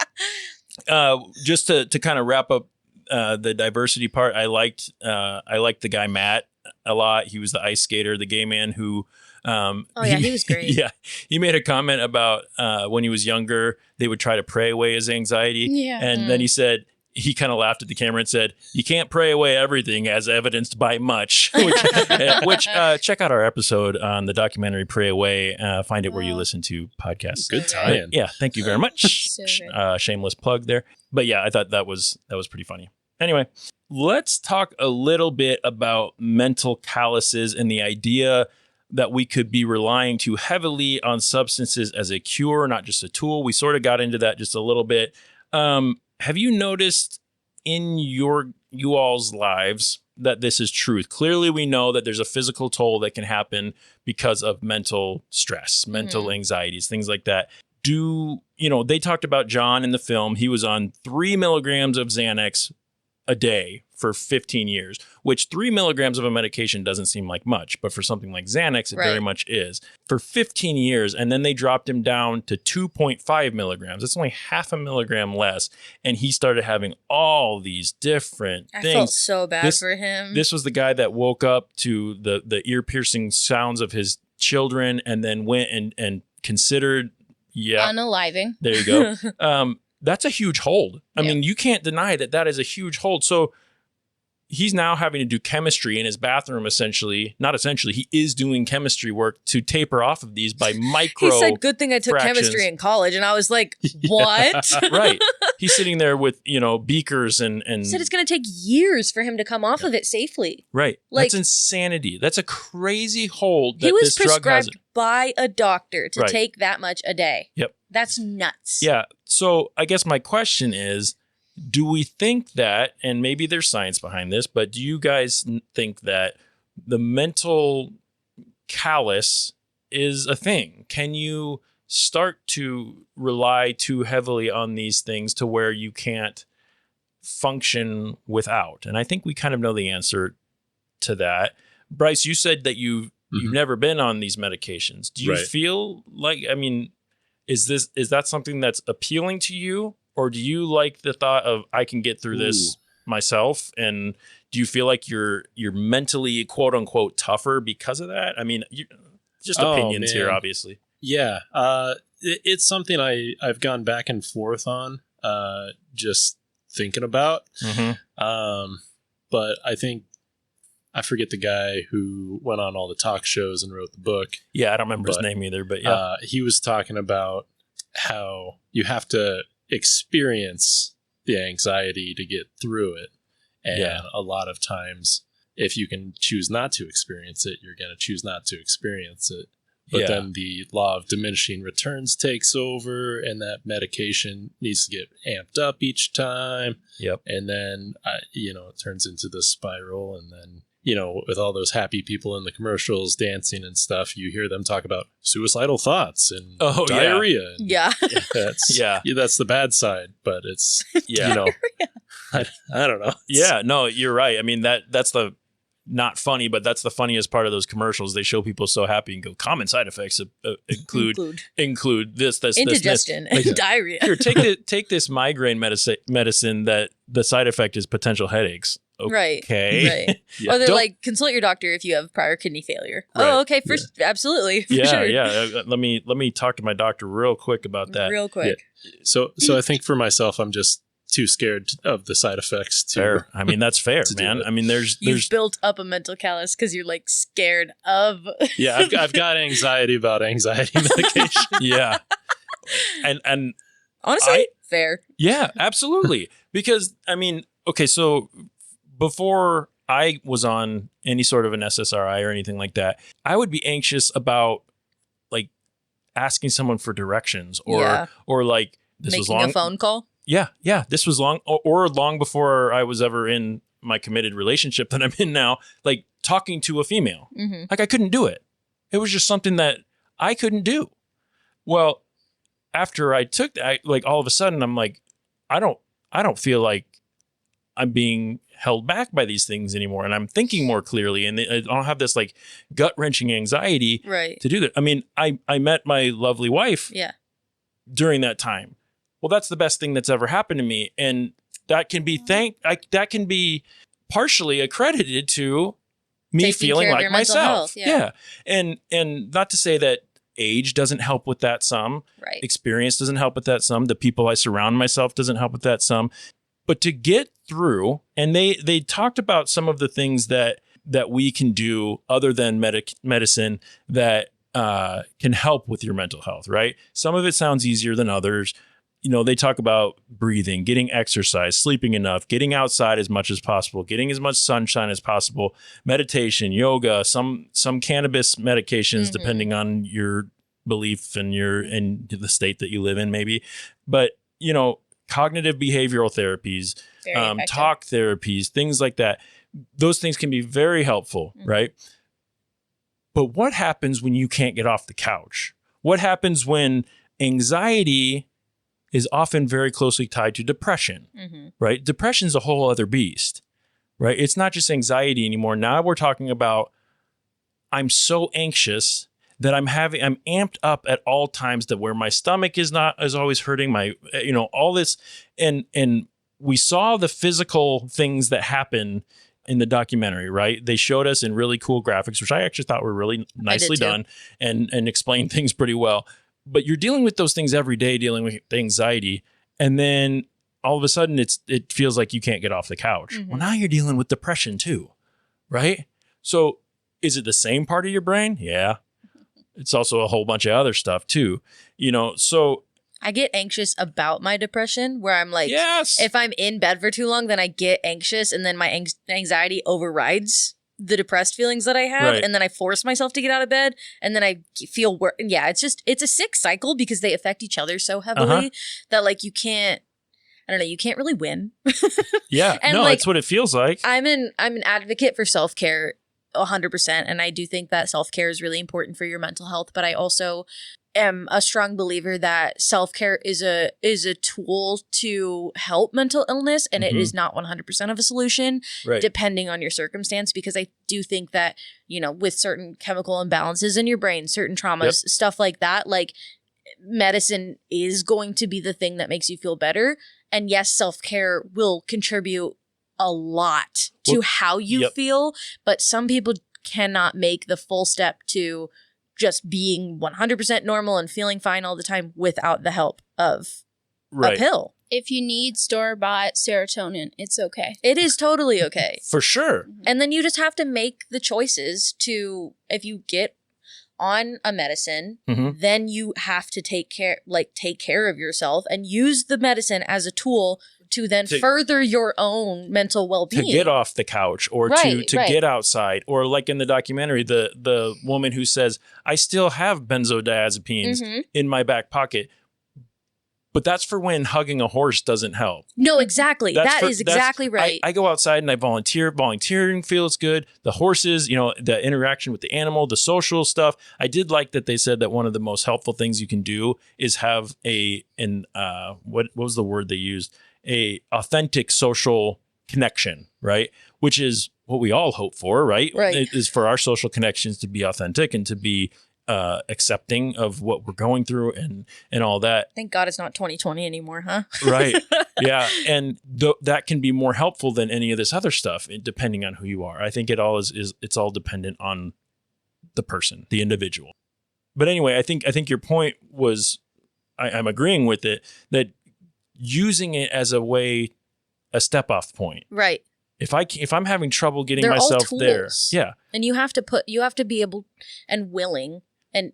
just to kind of wrap up the diversity part, I liked the guy Matt a lot. He was the ice skater, the gay man who He was great. Yeah. He made a comment about when he was younger, they would try to pray away his anxiety. Yeah. And then he said, he kind of laughed at the camera and said, "You can't pray away everything as evidenced by much," which check out our episode on the documentary Pray Away. Find it where you listen to podcasts. Good tie-in. Yeah. Thank you very much. So good. Shameless plug there. But yeah, I thought that was pretty funny. Anyway, let's talk a little bit about mental calluses and the idea that we could be relying too heavily on substances as a cure, not just a tool. We sort of got into that just a little bit. Have you noticed in you all's lives that this is truth? Clearly, we know that there's a physical toll that can happen because of mental stress, mental anxieties, things like that. They talked about John in the film. He was on 3 milligrams of Xanax a day for 15 years, which 3 milligrams of a medication doesn't seem like much, but for something like Xanax, it very much is. For 15 years, and then they dropped him down to 2.5 milligrams. It's only half a milligram less, and he started having all these different I things. felt so bad for him. This was the guy that woke up to the ear-piercing sounds of his children and then went and considered, Unaliving. there you go. That's a huge hold. I mean, you can't deny that is a huge hold. So he's now having to do chemistry in his bathroom, he is doing chemistry work to taper off of these by micro. He said, "Good thing I took fractions." chemistry in college," and I was like, "What?" Right. He's sitting there with, beakers and He said it's going to take years for him to come off of it safely. right. Like- That's insanity. That's a crazy hold that He was this drug has. prescribed by a doctor to Right. take that much a day. Yep. That's nuts. Yeah. So I guess my question is, do we think that, and maybe there's science behind this, but do you guys think that the mental callus is a thing? Can you start to rely too heavily on these things to where you can't function without? And I think we kind of know the answer to that. Bryce, you said that you've never been on these medications. Do you feel like, is that something that's appealing to you? Or do you like the thought of, I can get through this myself? And do you feel like you're mentally, quote unquote, tougher because of that? I mean, just opinions here, obviously. Yeah. It's something I've gone back and forth on, just thinking about. But I think, I forget the guy who went on all the talk shows and wrote the book. Yeah, I don't remember his name either, but yeah. He was talking about how you have to experience the anxiety to get through it. And a lot of times, if you can choose not to experience it, you're going to choose not to experience it. But then the law of diminishing returns takes over, and that medication needs to get amped up each time. Yep. And then, it turns into the spiral. And then, with all those happy people in the commercials dancing and stuff, you hear them talk about suicidal thoughts and diarrhea. Yeah. That's the bad side, but it's, I don't know. Yeah, no, you're right. I mean, that's the not funny, but that's the funniest part of those commercials. They show people so happy and go, common side effects include this, indigestion this. and diarrhea. Here, take this migraine medicine that the side effect is potential headaches. Okay. Right. Or they're like, consult your doctor if you have prior kidney failure. Right. Oh, okay. First, absolutely. For Yeah, sure. yeah. Let me talk to my doctor real quick about that. Real quick. Yeah. So I think for myself, I'm just too scared of the side effects. Fair. I mean, that's fair, man. I mean, there's You've built up a mental callus because you're like scared of. Yeah, I've got anxiety about anxiety medication. Yeah. And honestly, fair. Yeah, absolutely. Because I mean, okay, so before I was on any sort of an SSRI or anything like that, I would be anxious about like asking someone for directions or like this was long. Making a phone call. Yeah. This was long or long before I was ever in my committed relationship that I'm in now, like talking to a female. Mm-hmm. Like I couldn't do it. It was just something that I couldn't do. Well, after I took that, like all of a sudden I'm like, I don't feel like I'm being held back by these things anymore. And I'm thinking more clearly and I don't have this like gut wrenching anxiety to do that. I mean, I met my lovely wife during that time. Well, that's the best thing that's ever happened to me. And that can be that can be partially accredited to me feeling like myself. Yeah. And not to say that age doesn't help with that some. Right. Experience doesn't help with that some. The people I surround myself doesn't help with that some. But to get through, and they talked about some of the things that we can do other than medicine that can help with your mental health, right? Some of it sounds easier than others. You know, they talk about breathing, getting exercise, sleeping enough, getting outside as much as possible, getting as much sunshine as possible, meditation, yoga, some cannabis medications, depending on your belief and the state that you live in, maybe. But, you know, cognitive behavioral therapies, talk therapies, things like that. Those things can be very helpful, right? But what happens when you can't get off the couch? What happens when anxiety is often very closely tied to depression, right? Depression is a whole other beast, right? It's not just anxiety anymore. Now we're talking about I'm so anxious that I'm amped up at all times, that where my stomach is always hurting, my, you know, all this. And we saw the physical things that happen in the documentary, right? They showed us in really cool graphics, which I actually thought were really nicely done and explained things pretty well. But you're dealing with those things every day, dealing with anxiety. And then all of a sudden it feels like you can't get off the couch. Well, now you're dealing with depression too, right? So is it the same part of your brain? Yeah. It's also a whole bunch of other stuff too, you know? So I get anxious about my depression where I'm like, yes, if I'm in bed for too long, then I get anxious and then my anxiety overrides the depressed feelings that I have. Right. And then I force myself to get out of bed and then I feel worse. Yeah, it's a sick cycle because they affect each other so heavily that like you can't really win. Yeah, and no, like, that's what it feels like. I'm an advocate for self-care 100%. And I do think that self-care is really important for your mental health. But I also am a strong believer that self-care is a tool to help mental illness, and it is not 100% of a solution, depending on your circumstance. Because I do think that, you know, with certain chemical imbalances in your brain, certain traumas, stuff like that, like medicine is going to be the thing that makes you feel better. And yes, self-care will contribute a lot to how you feel, but some people cannot make the full step to just being 100% normal and feeling fine all the time without the help of a pill. If you need store-bought serotonin, it's okay. It is totally okay. For sure. And then you just have to make the choices to, if you get on a medicine, then you have to take care of yourself and use the medicine as a tool to then further your own mental well-being. To get off the couch or to get outside. Or like in the documentary, the woman who says, I still have benzodiazepines in my back pocket. But that's for when hugging a horse doesn't help. No, exactly. That is exactly right. I go outside and I volunteer. Volunteering feels good. The horses, you know, the interaction with the animal, the social stuff. I did like that they said that one of the most helpful things you can do is have what was the word they used? A authentic social connection, right? Which is what we all hope for, right? It is for our social connections to be authentic and to be accepting of what we're going through and all that. Thank God it's not 2020 anymore, huh? Right. Yeah. And that can be more helpful than any of this other stuff, depending on who you are. I think it all it's all dependent on the person, the individual. But anyway, I think your point was, I'm agreeing with it, that using it as a step off point. Right. If I'm having trouble getting myself there. Yeah. And you have to be able and willing and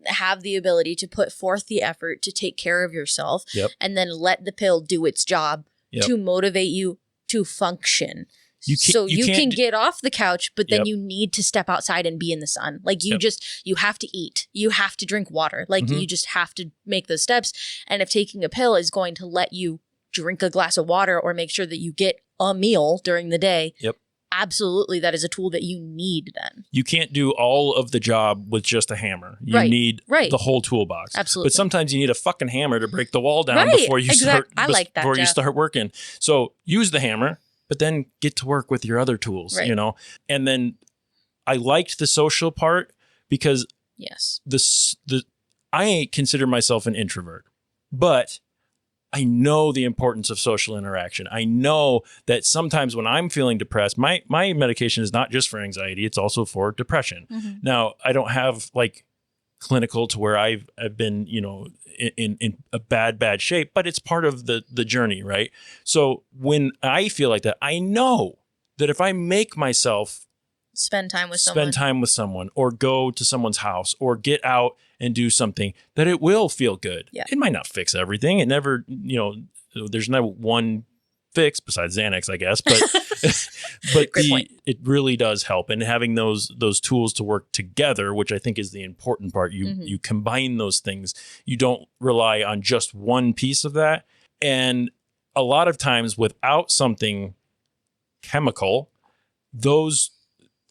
have the ability to put forth the effort to take care of yourself and then let the pill do its job to motivate you to function. You can can't get off the couch, but then Yep. you need to step outside and be in the sun. Like you Yep. you have to eat. You have to drink water. Like Mhm. you just have to make those steps. And if taking a pill is going to let you drink a glass of water or make sure that you get a meal during the day, Yep. absolutely that is a tool that you need then. You can't do all of the job with just a hammer. You Right, need right. the whole toolbox. Absolutely. But sometimes you need a fucking hammer to break the wall down Right, before you exact- start I like that, before you Jeff. start working. So use the hammer, but then get to work with your other tools, Right. you know. And then I liked the social part because Yes. I consider myself an introvert, but I know the importance of social interaction. I know that sometimes when I'm feeling depressed, my medication is not just for anxiety, it's also for depression. Mhm. Now, I don't have like clinical to where I've been, you know, in a bad shape, but it's part of the journey, right? So when I feel like that, I know that if I make myself Spend time with spend time with someone or go to someone's house or get out and do something, that it will feel good. Yeah. It might not fix everything. It never, you know, there's no one fix besides Xanax, I guess, but but Great point. it really does help. And having those tools to work together, which I think is the important part, you combine those things. You don't rely on just one piece of that. And a lot of times without something chemical, those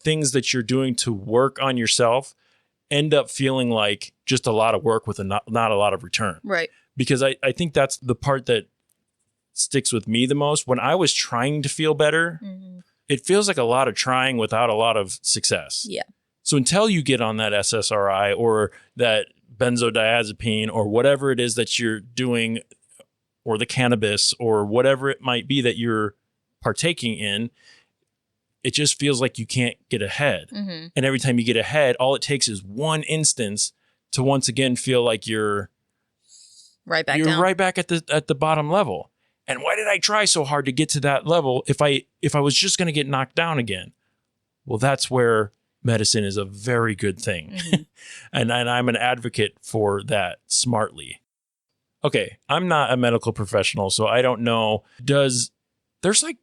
things that you're doing to work on yourself end up feeling like just a lot of work with not a lot of return. Right. Because I think that's the part that sticks with me the most. When I was trying to feel better, Mhm. it feels like a lot of trying without a lot of success. Yeah. So until you get on that SSRI or that benzodiazepine or whatever it is that you're doing, or the cannabis or whatever it might be that you're partaking in, it just feels like you can't get ahead. Mhm. And every time you get ahead, all it takes is one instance to once again feel like you're Right back down. right back at the bottom level. And why did I try so hard to get to that level if I was just going to get knocked down again? Well, that's where medicine is a very good thing. Mhm. and I'm an advocate for that smartly. Okay, I'm not a medical professional, so I don't know. There's like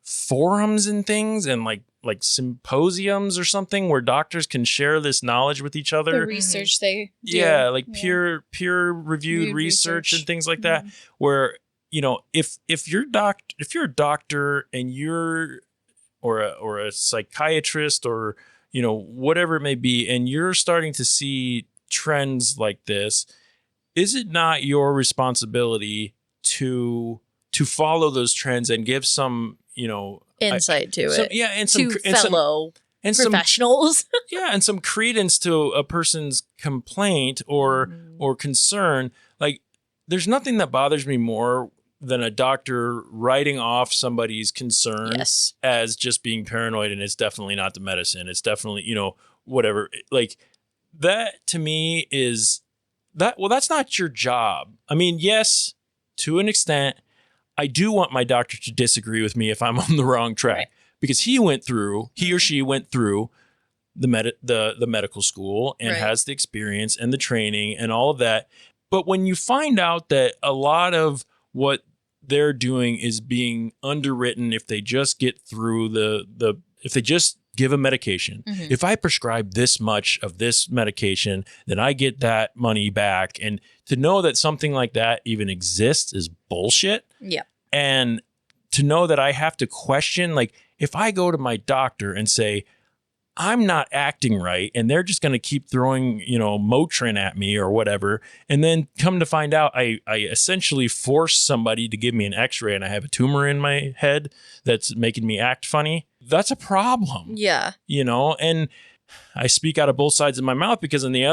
forums and things and like symposiums or something where doctors can share this knowledge with each The other. research they do. Yeah, like Yeah. peer reviewed Reviewed research and research. things like that, where, you know, if you're a doctor and you're or a psychiatrist or, you know, whatever it may be, and you're starting to see trends like this, is it not your responsibility to follow those trends and give some, you know, Insight to some, it. yeah, and To some fellow and some professionals. yeah, and some credence to a person's complaint or concern. Like, there's nothing that bothers me more than a doctor writing off somebody's concern Yes. as just being paranoid, and it's definitely not the medicine. It's definitely, you know, whatever. Like, that to me is that, well, that's not your job. I mean, yes, to an extent, I do want my doctor to disagree with me if I'm on the wrong track. Right. Because he or she went through the medical school and Right. has the experience and the training and all of that. But when you find out that a lot of what they're doing is being underwritten, if they just get through if they just give a medication, Mhm. if I prescribe this much of this medication, then I get that money back. And to know that something like that even exists is bullshit. Yeah. And to know that I have to question, like, if I go to my doctor and say, I'm not acting right, and they're just going to keep throwing, you know, Motrin at me or whatever, and then come to find out I essentially force somebody to give me an x-ray and I have a tumor in my head that's making me act funny, that's a problem. Yeah. You know, and I speak out of both sides of my mouth because on the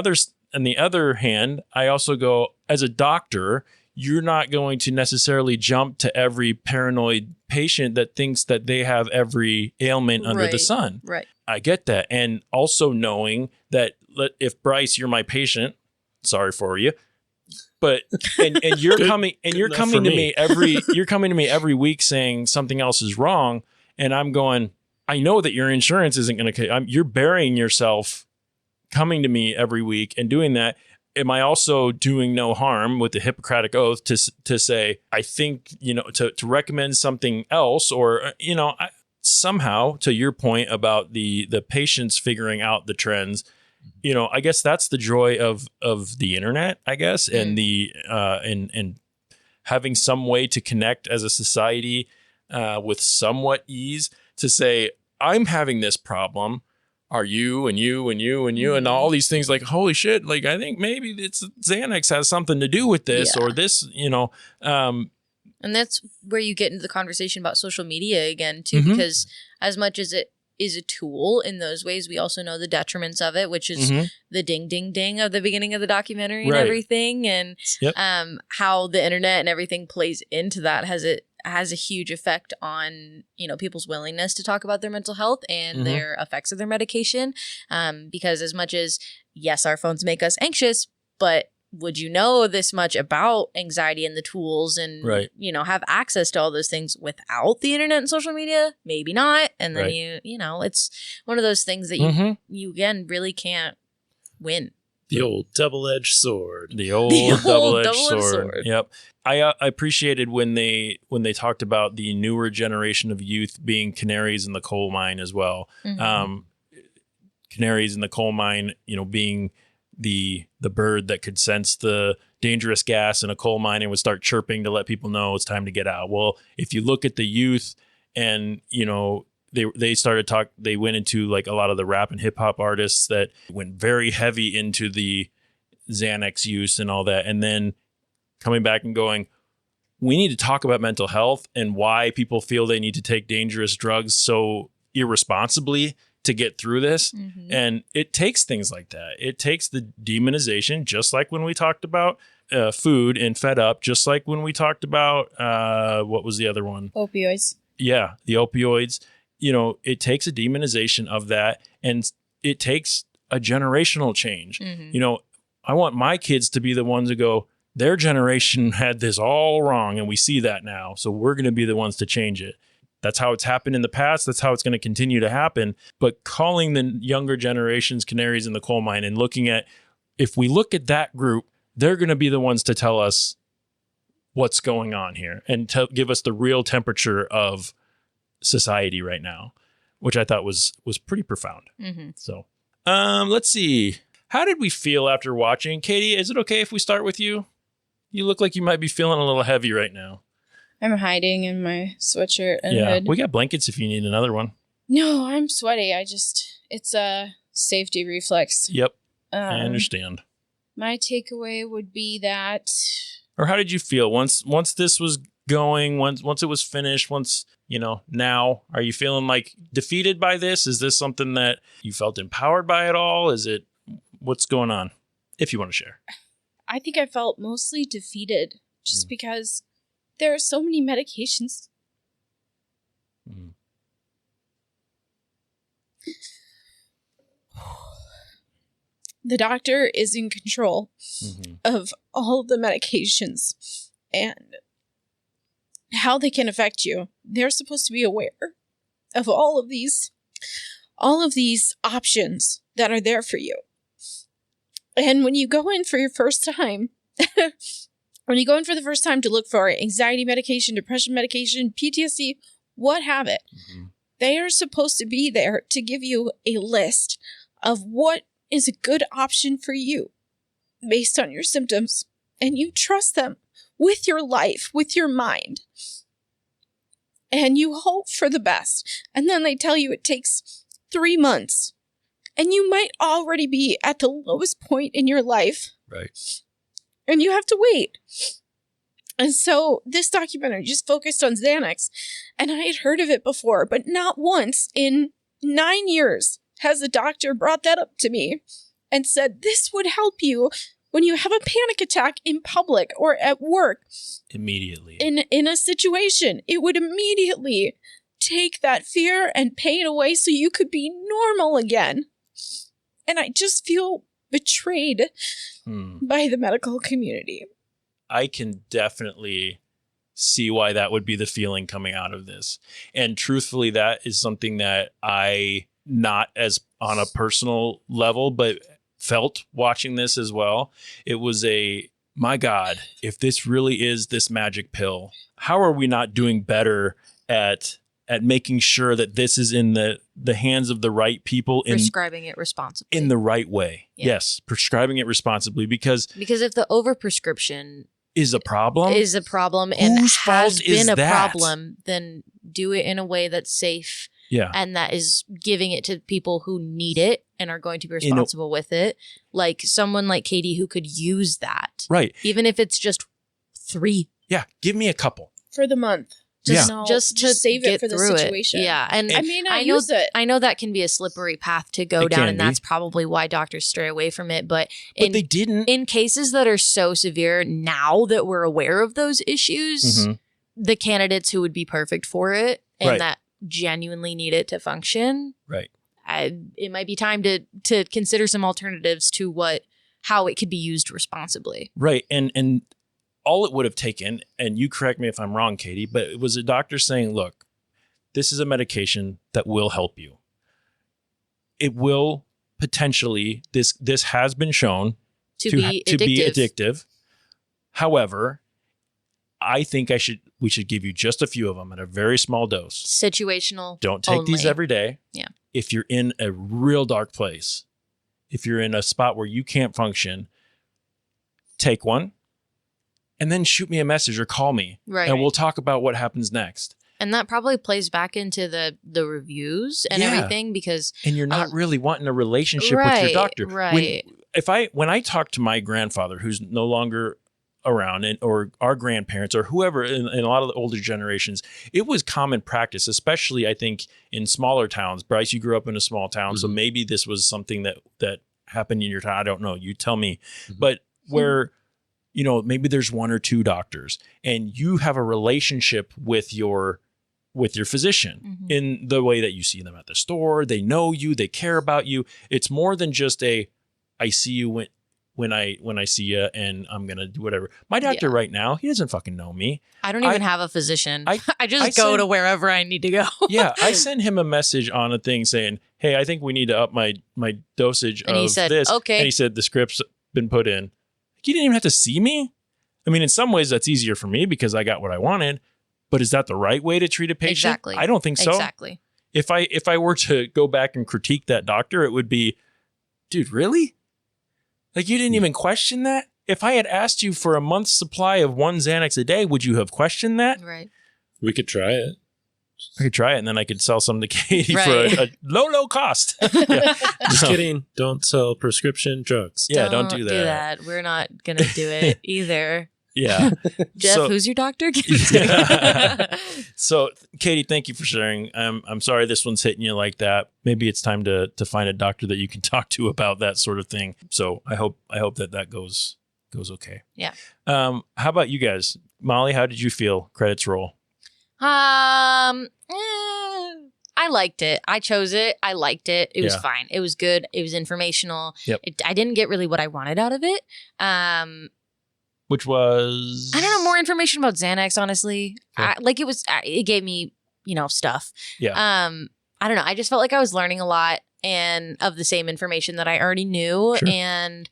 other hand, I also go, as a doctor, you're not going to necessarily jump to every paranoid patient that thinks that they have every ailment under the Right. sun. Right. I get that. And also knowing that if Bryce, you're my patient, sorry for you. But and you're Good- coming and good you're enough coming for to me. you're coming to me every week saying something else is wrong, and I'm going, I know that your insurance isn't going to, you're burying yourself coming to me every week and doing that. am I also doing no harm with the Hippocratic Oath to say, I think, to recommend something else, or, somehow, to your point about the patients figuring out the trends, I guess that's the joy of the internet, I guess, and the and having some way to connect as a society with somewhat ease to say, I'm having this problem. Are you and you and you and you and all these things, like, holy shit, like, I think maybe it's Xanax has something to do with this or this, And that's where you get into the conversation about social media again, too, because as much as it is a tool in those ways, we also know the detriments of it, which is the ding, ding, ding of the beginning of the documentary and everything. And how the internet and everything plays into that has a huge effect on, people's willingness to talk about their mental health and their effects of their medication. Because as much as, yes, our phones make us anxious, but would you know this much about anxiety and the tools and, have access to all those things without the internet and social media? Maybe not. And then it's one of those things that you again really can't win. The old double-edged sword. The old double-edged sword. Yep. I appreciated when they talked about the newer generation of youth being canaries in the coal mine as well. Canaries in the coal mine, being the bird that could sense the dangerous gas in a coal mine and would start chirping to let people know it's time to get out. Well, if you look at the youth and, they went into like a lot of the rap and hip hop artists that went very heavy into the Xanax use and all that. And then coming back and going, we need to talk about mental health and why people feel they need to take dangerous drugs so irresponsibly to get through this. And it takes things like that. It takes the demonization, just like when we talked about food and Fed Up, just like when we talked about, what was the other one? Opioids. Yeah, the opioids. It takes a demonization of that, and it takes a generational change. I want my kids to be the ones who go, their generation had this all wrong, and we see that now. So we're going to be the ones to change it. That's how it's happened in the past. That's how it's going to continue to happen. But calling the younger generations canaries in the coal mine and looking at, if we look at that group, they're going to be the ones to tell us what's going on here and to give us the real temperature of society right now, which I thought was pretty profound. So, let's see. How did we feel after watching? Katy, is it okay if we start with you? You look like you might be feeling a little heavy right now. I'm hiding in my sweatshirt and hood. We got blankets if you need another one. No, I'm sweaty. It's a safety reflex. Yep. I understand. My takeaway would be that... Or how did you feel once this was going, once it was finished, now, are you feeling like defeated by this? Is this something that you felt empowered by at all? What's going on? If you want to share. I think I felt mostly defeated just because there are so many medications. The doctor is in control of all of the medications and how they can affect you. They're supposed to be aware of all of these options that are there for you. And when you go in for your first time, to look for anxiety medication, depression medication, PTSD, what have it, they are supposed to be there to give you a list of what is a good option for you based on your symptoms. And you trust them with your life, with your mind. And you hope for the best. And then they tell you it takes 3 months. And you might already be at the lowest point in your life. Right. And you have to wait. And so this documentary just focused on Xanax. And I had heard of it before, but not once in 9 years has a doctor brought that up to me and said, this would help you when you have a panic attack in public or at work. Immediately. In a situation, it would immediately take that fear and pain away so you could be normal again. And I just feel betrayed by the medical community. I can definitely see why that would be the feeling coming out of this. And truthfully, that is something that I, not as on a personal level, but felt watching this as well. It was my God, if this really is this magic pill, how are we not doing better at making sure that this is in the hands of the right people prescribing it responsibly in the right way? Yeah. Yes, prescribing it responsibly because if the overprescription is a problem and whose fault has is been a that? problem, then do it in a way that's safe. Yeah. And that is giving it to people who need it and are going to be responsible with it. Like someone like Katy who could use that. Right. Even if it's just 3. Yeah. Give me a couple. For the month. Just to save get it for the through situation. It. Yeah. And I may not use it. I know that can be a slippery path to go It down, can and be. that's probably why doctors stray away from it. But they didn't. In cases that are so severe, now that we're aware of those issues, the candidates who would be perfect for it and Right. that genuinely need it to function, Right. It might be time to consider some alternatives to how it could be used responsibly. Right. And all it would have taken, and you correct me if I'm wrong, Katy, but it was a doctor saying, look, this is a medication that will help you. It will potentially, this has been shown To be addictive. However, I think we should give you just a few of them at a very small dose. Situational. Don't take these only. every day. Yeah. If you're in a real dark place, if you're in a spot where you can't function, take one and then shoot me a message or call me. Right. And we'll talk about what happens next. And that probably plays back into the reviews and Yeah. everything because And you're not really wanting a relationship with your doctor. Right. When I talk to my grandfather, who's no longer around, or our grandparents or whoever in a lot of the older generations, it was common practice, especially I think in smaller towns. Bryce, you grew up in a small town, so maybe this was something that happened in your town. I don't know. You tell me. But where, maybe there's 1 or 2 doctors and you have a relationship with your physician in the way that you see them at the store. They know you, they care about you. It's more than just I see you when I see you and I'm going to do whatever. My doctor right now, he doesn't fucking know me. I don't even have a physician. I just I go send- to wherever I need to go. Yeah, I sent him a message on a thing saying, hey, I think we need to up my dosage And of he said, this. okay. And he said, the script's been put in. He didn't even have to see me. I mean, in some ways that's easier for me because I got what I wanted, but is that the right way to treat a patient? Exactly. I don't think so. Exactly. If I were to go back and critique that doctor, it would be, dude, really? Like, you didn't even question that? If I had asked you for a month's supply of 1 Xanax a day, would you have questioned that? Right. We could try it. I could try it, and then I could sell some to Katy Right. for a low cost. Yeah. Just No. kidding. Don't sell prescription drugs. Yeah, don't do that. We're not going to do it either. Yeah. Jeff, So- who's your doctor? Just kidding. So, Katy, thank you for sharing. I'm sorry this one's hitting you like that. Maybe it's time to find a doctor that you can talk to about that sort of thing. So I hope that goes okay. Yeah. How about you guys? Molly, how did you feel? Credits roll. I liked it. I chose it. I liked it. It was Yeah. fine. It was good. It was informational. Yep. I didn't get really what I wanted out of it. Which was I don't know, more information about Xanax, honestly. Okay. It gave me, stuff. Yeah. I don't know. I just felt like I was learning a lot and of the same information that I already knew. Sure. And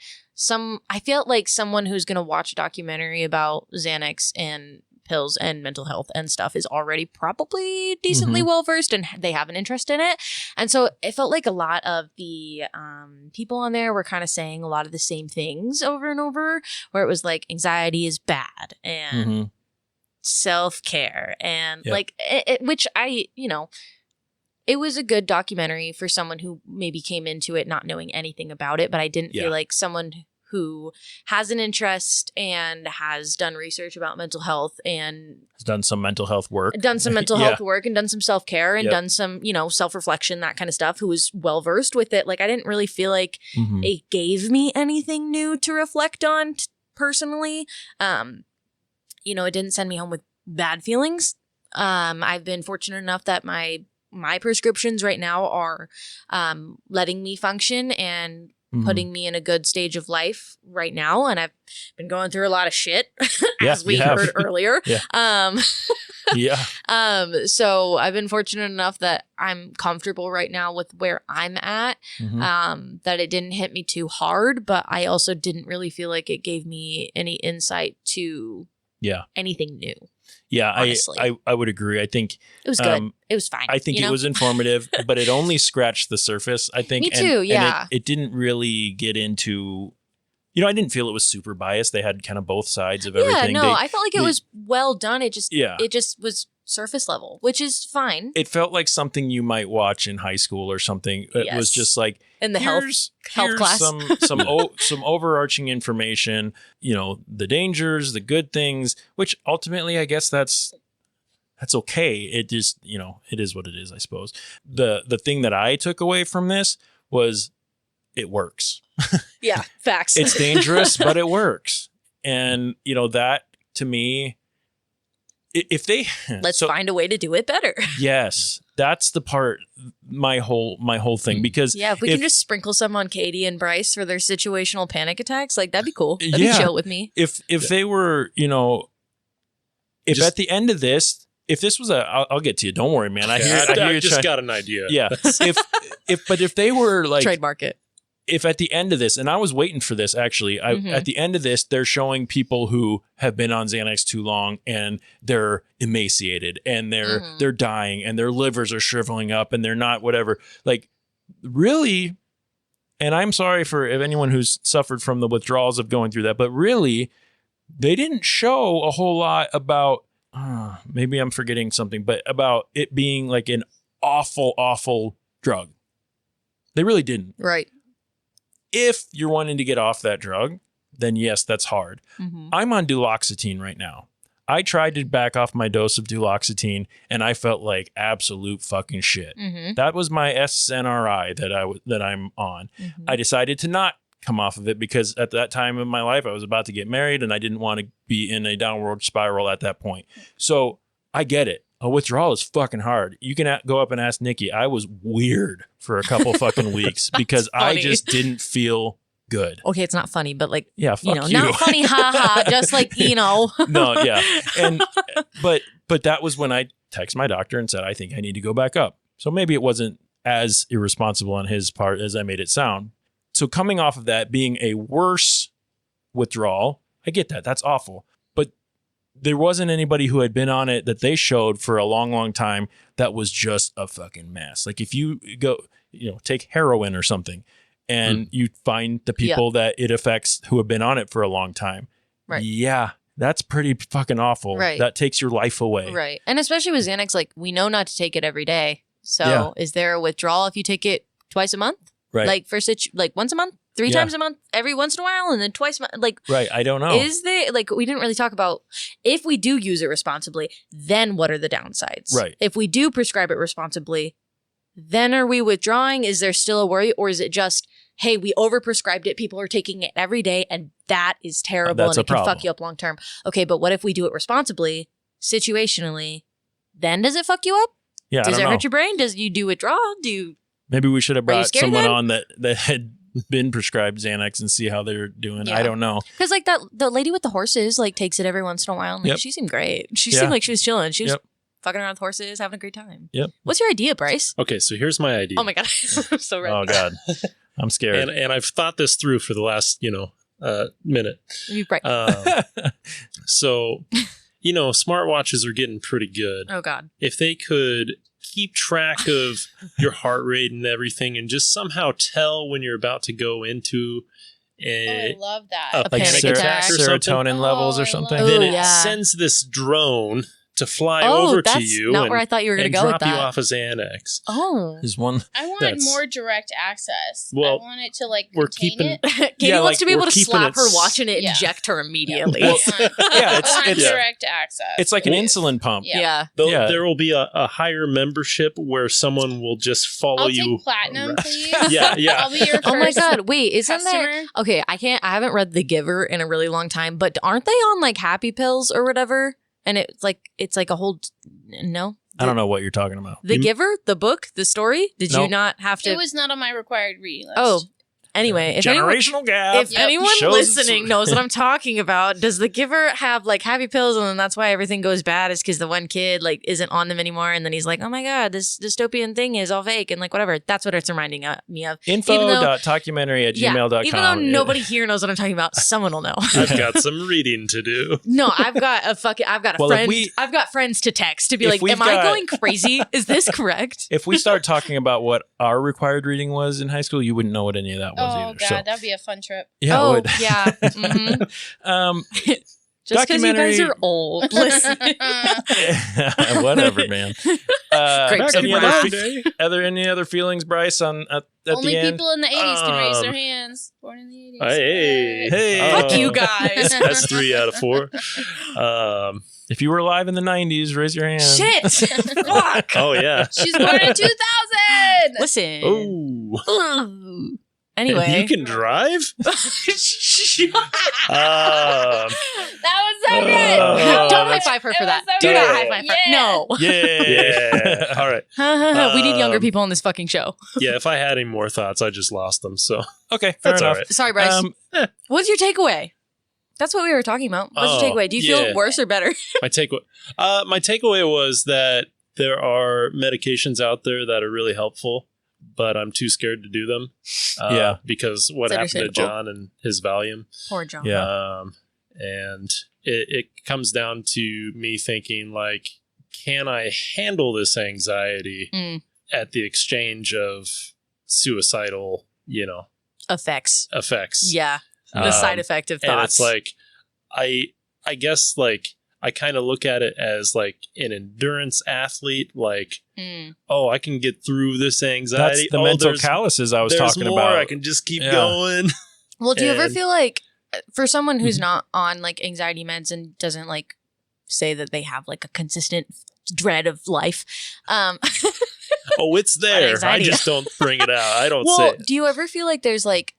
I felt like someone who's going to watch a documentary about Xanax and pills and mental health and stuff is already probably decently well versed and they have an interest in it. And so it felt like a lot of the people on there were kind of saying a lot of the same things over and over, where it was like anxiety is bad and self-care and like which it was a good documentary for someone who maybe came into it not knowing anything about it, but I didn't feel like someone who has an interest and has done research about mental health and has done some mental health work. Done some mental health work and done some self-care and Yep. done some, self-reflection, that kind of stuff, who was well-versed with it. Like, I didn't really feel like it gave me anything new to reflect on personally. It didn't send me home with bad feelings. I've been fortunate enough that my prescriptions right now are letting me function and putting me in a good stage of life right now. And I've been going through a lot of shit, Yeah, as we you have. heard earlier. Yeah. Yeah. So I've been fortunate enough that I'm comfortable right now with where I'm at, that it didn't hit me too hard, but I also didn't really feel like it gave me any insight to anything new. Yeah, honestly. I would agree. I think It was good. It was fine. I think it was informative, but it only scratched the surface, I think. Me too, And it didn't really get into, I didn't feel it was super biased. They had kind of both sides of everything. Yeah, no, I felt like it was well done. It just was surface level, which is fine. It felt like something you might watch in high school or something. It was just like, in the health class. some overarching information, the dangers, the good things, which ultimately I guess that's okay. It just, it is what it is, I suppose. The thing that I took away from this was it works. Yeah, facts. It's dangerous, but it works. And, that to me, if they let's find a way to do it better. Yes, that's the part, my whole thing, because if we can just sprinkle some on Katy and Bryce for their situational panic attacks, like that'd be cool. That'd be chill with me. If they were, if at the end of this, if this was I'll get to you. Don't worry, man. I hear you just got an idea. Yeah. If they were like trademark it. If at the end of this, and I was waiting for this actually, at the end of this, they're showing people who have been on Xanax too long and they're emaciated and they're dying and their livers are shriveling up and they're not whatever. Like, really, and I'm sorry for anyone who's suffered from the withdrawals of going through that, but really, they didn't show a whole lot about, maybe I'm forgetting something, but about it being like an awful, awful drug. They really didn't. Right. If you're wanting to get off that drug, then yes, that's hard. I'm on duloxetine right now. I tried to back off my dose of duloxetine and I felt like absolute fucking shit. That was my SNRI that I'm on. I decided to not come off of it because at that time in my life, I was about to get married and I didn't want to be in a downward spiral at that point. So I get it. A withdrawal is fucking hard. You can go up and ask Nikki. I was weird for a couple fucking weeks because I just didn't feel good. Okay, it's not funny, but like, fuck you. Not funny, haha, just like, No, yeah. And, but that was when I texted my doctor and said, I think I need to go back up. So maybe it wasn't as irresponsible on his part as I made it sound. So coming off of that being a worse withdrawal, I get that. That's awful. There wasn't anybody who had been on it that they showed for a long, long time that was just a fucking mess. Like if you go, take heroin or something and you find the people that it affects who have been on it for a long time. Right. Yeah, that's pretty fucking awful. Right. That takes your life away. Right. And especially with Xanax, like we know not to take it every day. So is there a withdrawal if you take it twice a month? Right. Like like once a month? 3 times a month, every once in a while, and then twice a month. Like, right, I don't know. Is there, like, we didn't really talk about if we do use it responsibly, then what are the downsides? Right. If we do prescribe it responsibly, then are we withdrawing? Is there still a worry? Or is it just, hey, we overprescribed it, people are taking it every day, and that is terrible and it can fuck you up long term? Okay, but what if we do it responsibly, situationally, then does it fuck you up? Yeah, does it hurt your brain? Does you do withdrawal? Maybe we should have brought someone on that had been prescribed Xanax and see how they're doing. I don't know. Because like the lady with the horses like takes it every once in a while and like, she seemed great. She seemed like she was chilling. She was fucking around with horses, having a great time. Yep. What's your idea, Bryce? Okay, so here's my idea. Oh my God. I'm so ready. Oh God. I'm scared. And I've thought this through for the last, minute. Right. So, smartwatches are getting pretty good. Oh God. If they could keep track of your heart rate and everything and just somehow tell when you're about to go into I love that. a panic attack or serotonin levels or something. Then it sends this drone to fly over to you. Not where I thought you were going to go with that. Drop you off of Xanax. Oh, is one. I want more direct access. Well, I want it to like we're contain keeping. Katy wants to be able to slap her watch and inject her immediately. It's direct access. It's like an insulin pump. Yeah. There will be a higher membership where someone will just follow you. I'll take platinum, please. Yeah. I'll be your first. Oh my God! Wait, isn't customer? there? Okay, I haven't read The Giver in a really long time, but aren't they on like happy pills or whatever? And it's like a whole no. I don't know what you're talking about. The Giver, the book, the story. Did you not have to? It was not on my required reading list. Oh, Anyway, if anyone, Generational gap. if anyone Shows listening knows what I'm talking about, does the giver have like happy pills and then that's why everything goes bad is because the one kid like isn't on them anymore and then he's like, oh my God, this dystopian thing is all fake and like whatever. That's what it's reminding me of. info.talkumentary@gmail.com. Even though nobody here knows what I'm talking about, someone will know. I've got some reading to do. No, I've got a Well, if friend. I've got friends to text to be if like, we've am I got- going crazy? Is this correct? If we start talking about what our required reading was in high school, you wouldn't know what any of that was Oh either. God, So, that'd be a fun trip. yeah, it oh, would. yeah. Mhm. Just because you guys Documentary- are old. Listen. Whatever, man. Grapes of any wrath. are there any other feelings, Bryce, at Only the end? people in the 80s can raise their Um, hands. Born in the 80s. Hey. Hey. Fuck you guys. That's 3 out of 4. If you were alive in the 90s, raise your hand. Shit. Fuck. Oh, yeah. She's born in 2000. Listen. Oh. Ooh. Anyway. You can drive? That was so good. Oh. Don't high five her It for was that. so Do good. not high five her. Yeah. No. Yeah. All right. We need younger Um, people on this fucking show. Yeah, if I had any more thoughts, I just lost them. So Okay, fair that's all enough. right. Sorry, Bryce. What's your takeaway? That's what we were talking about. What's your Oh, takeaway? Do you feel yeah. worse or better? My takeaway was that there are medications out there that are really helpful, but I'm too scared to do them. Yeah. Because what It's happened to understandable. John and his Valium. Poor John. Yeah. And it comes down to me thinking like, can I handle this anxiety Mm. at the exchange of suicidal, Effects. effects? Yeah. The side effect of thoughts. And it's like, I guess like I kind of look at it as like an endurance athlete, like, Mm. oh, I can get through this That's anxiety. the mental calluses I was there's talking more. about. I can just keep Yeah. going. Well, do you ever And- feel like for someone who's Mhm. not on like anxiety meds and doesn't like say that they have like a consistent dread of life, Oh, it's there. I anxiety. just don't bring it out. I don't say well, it. do you ever feel like there's like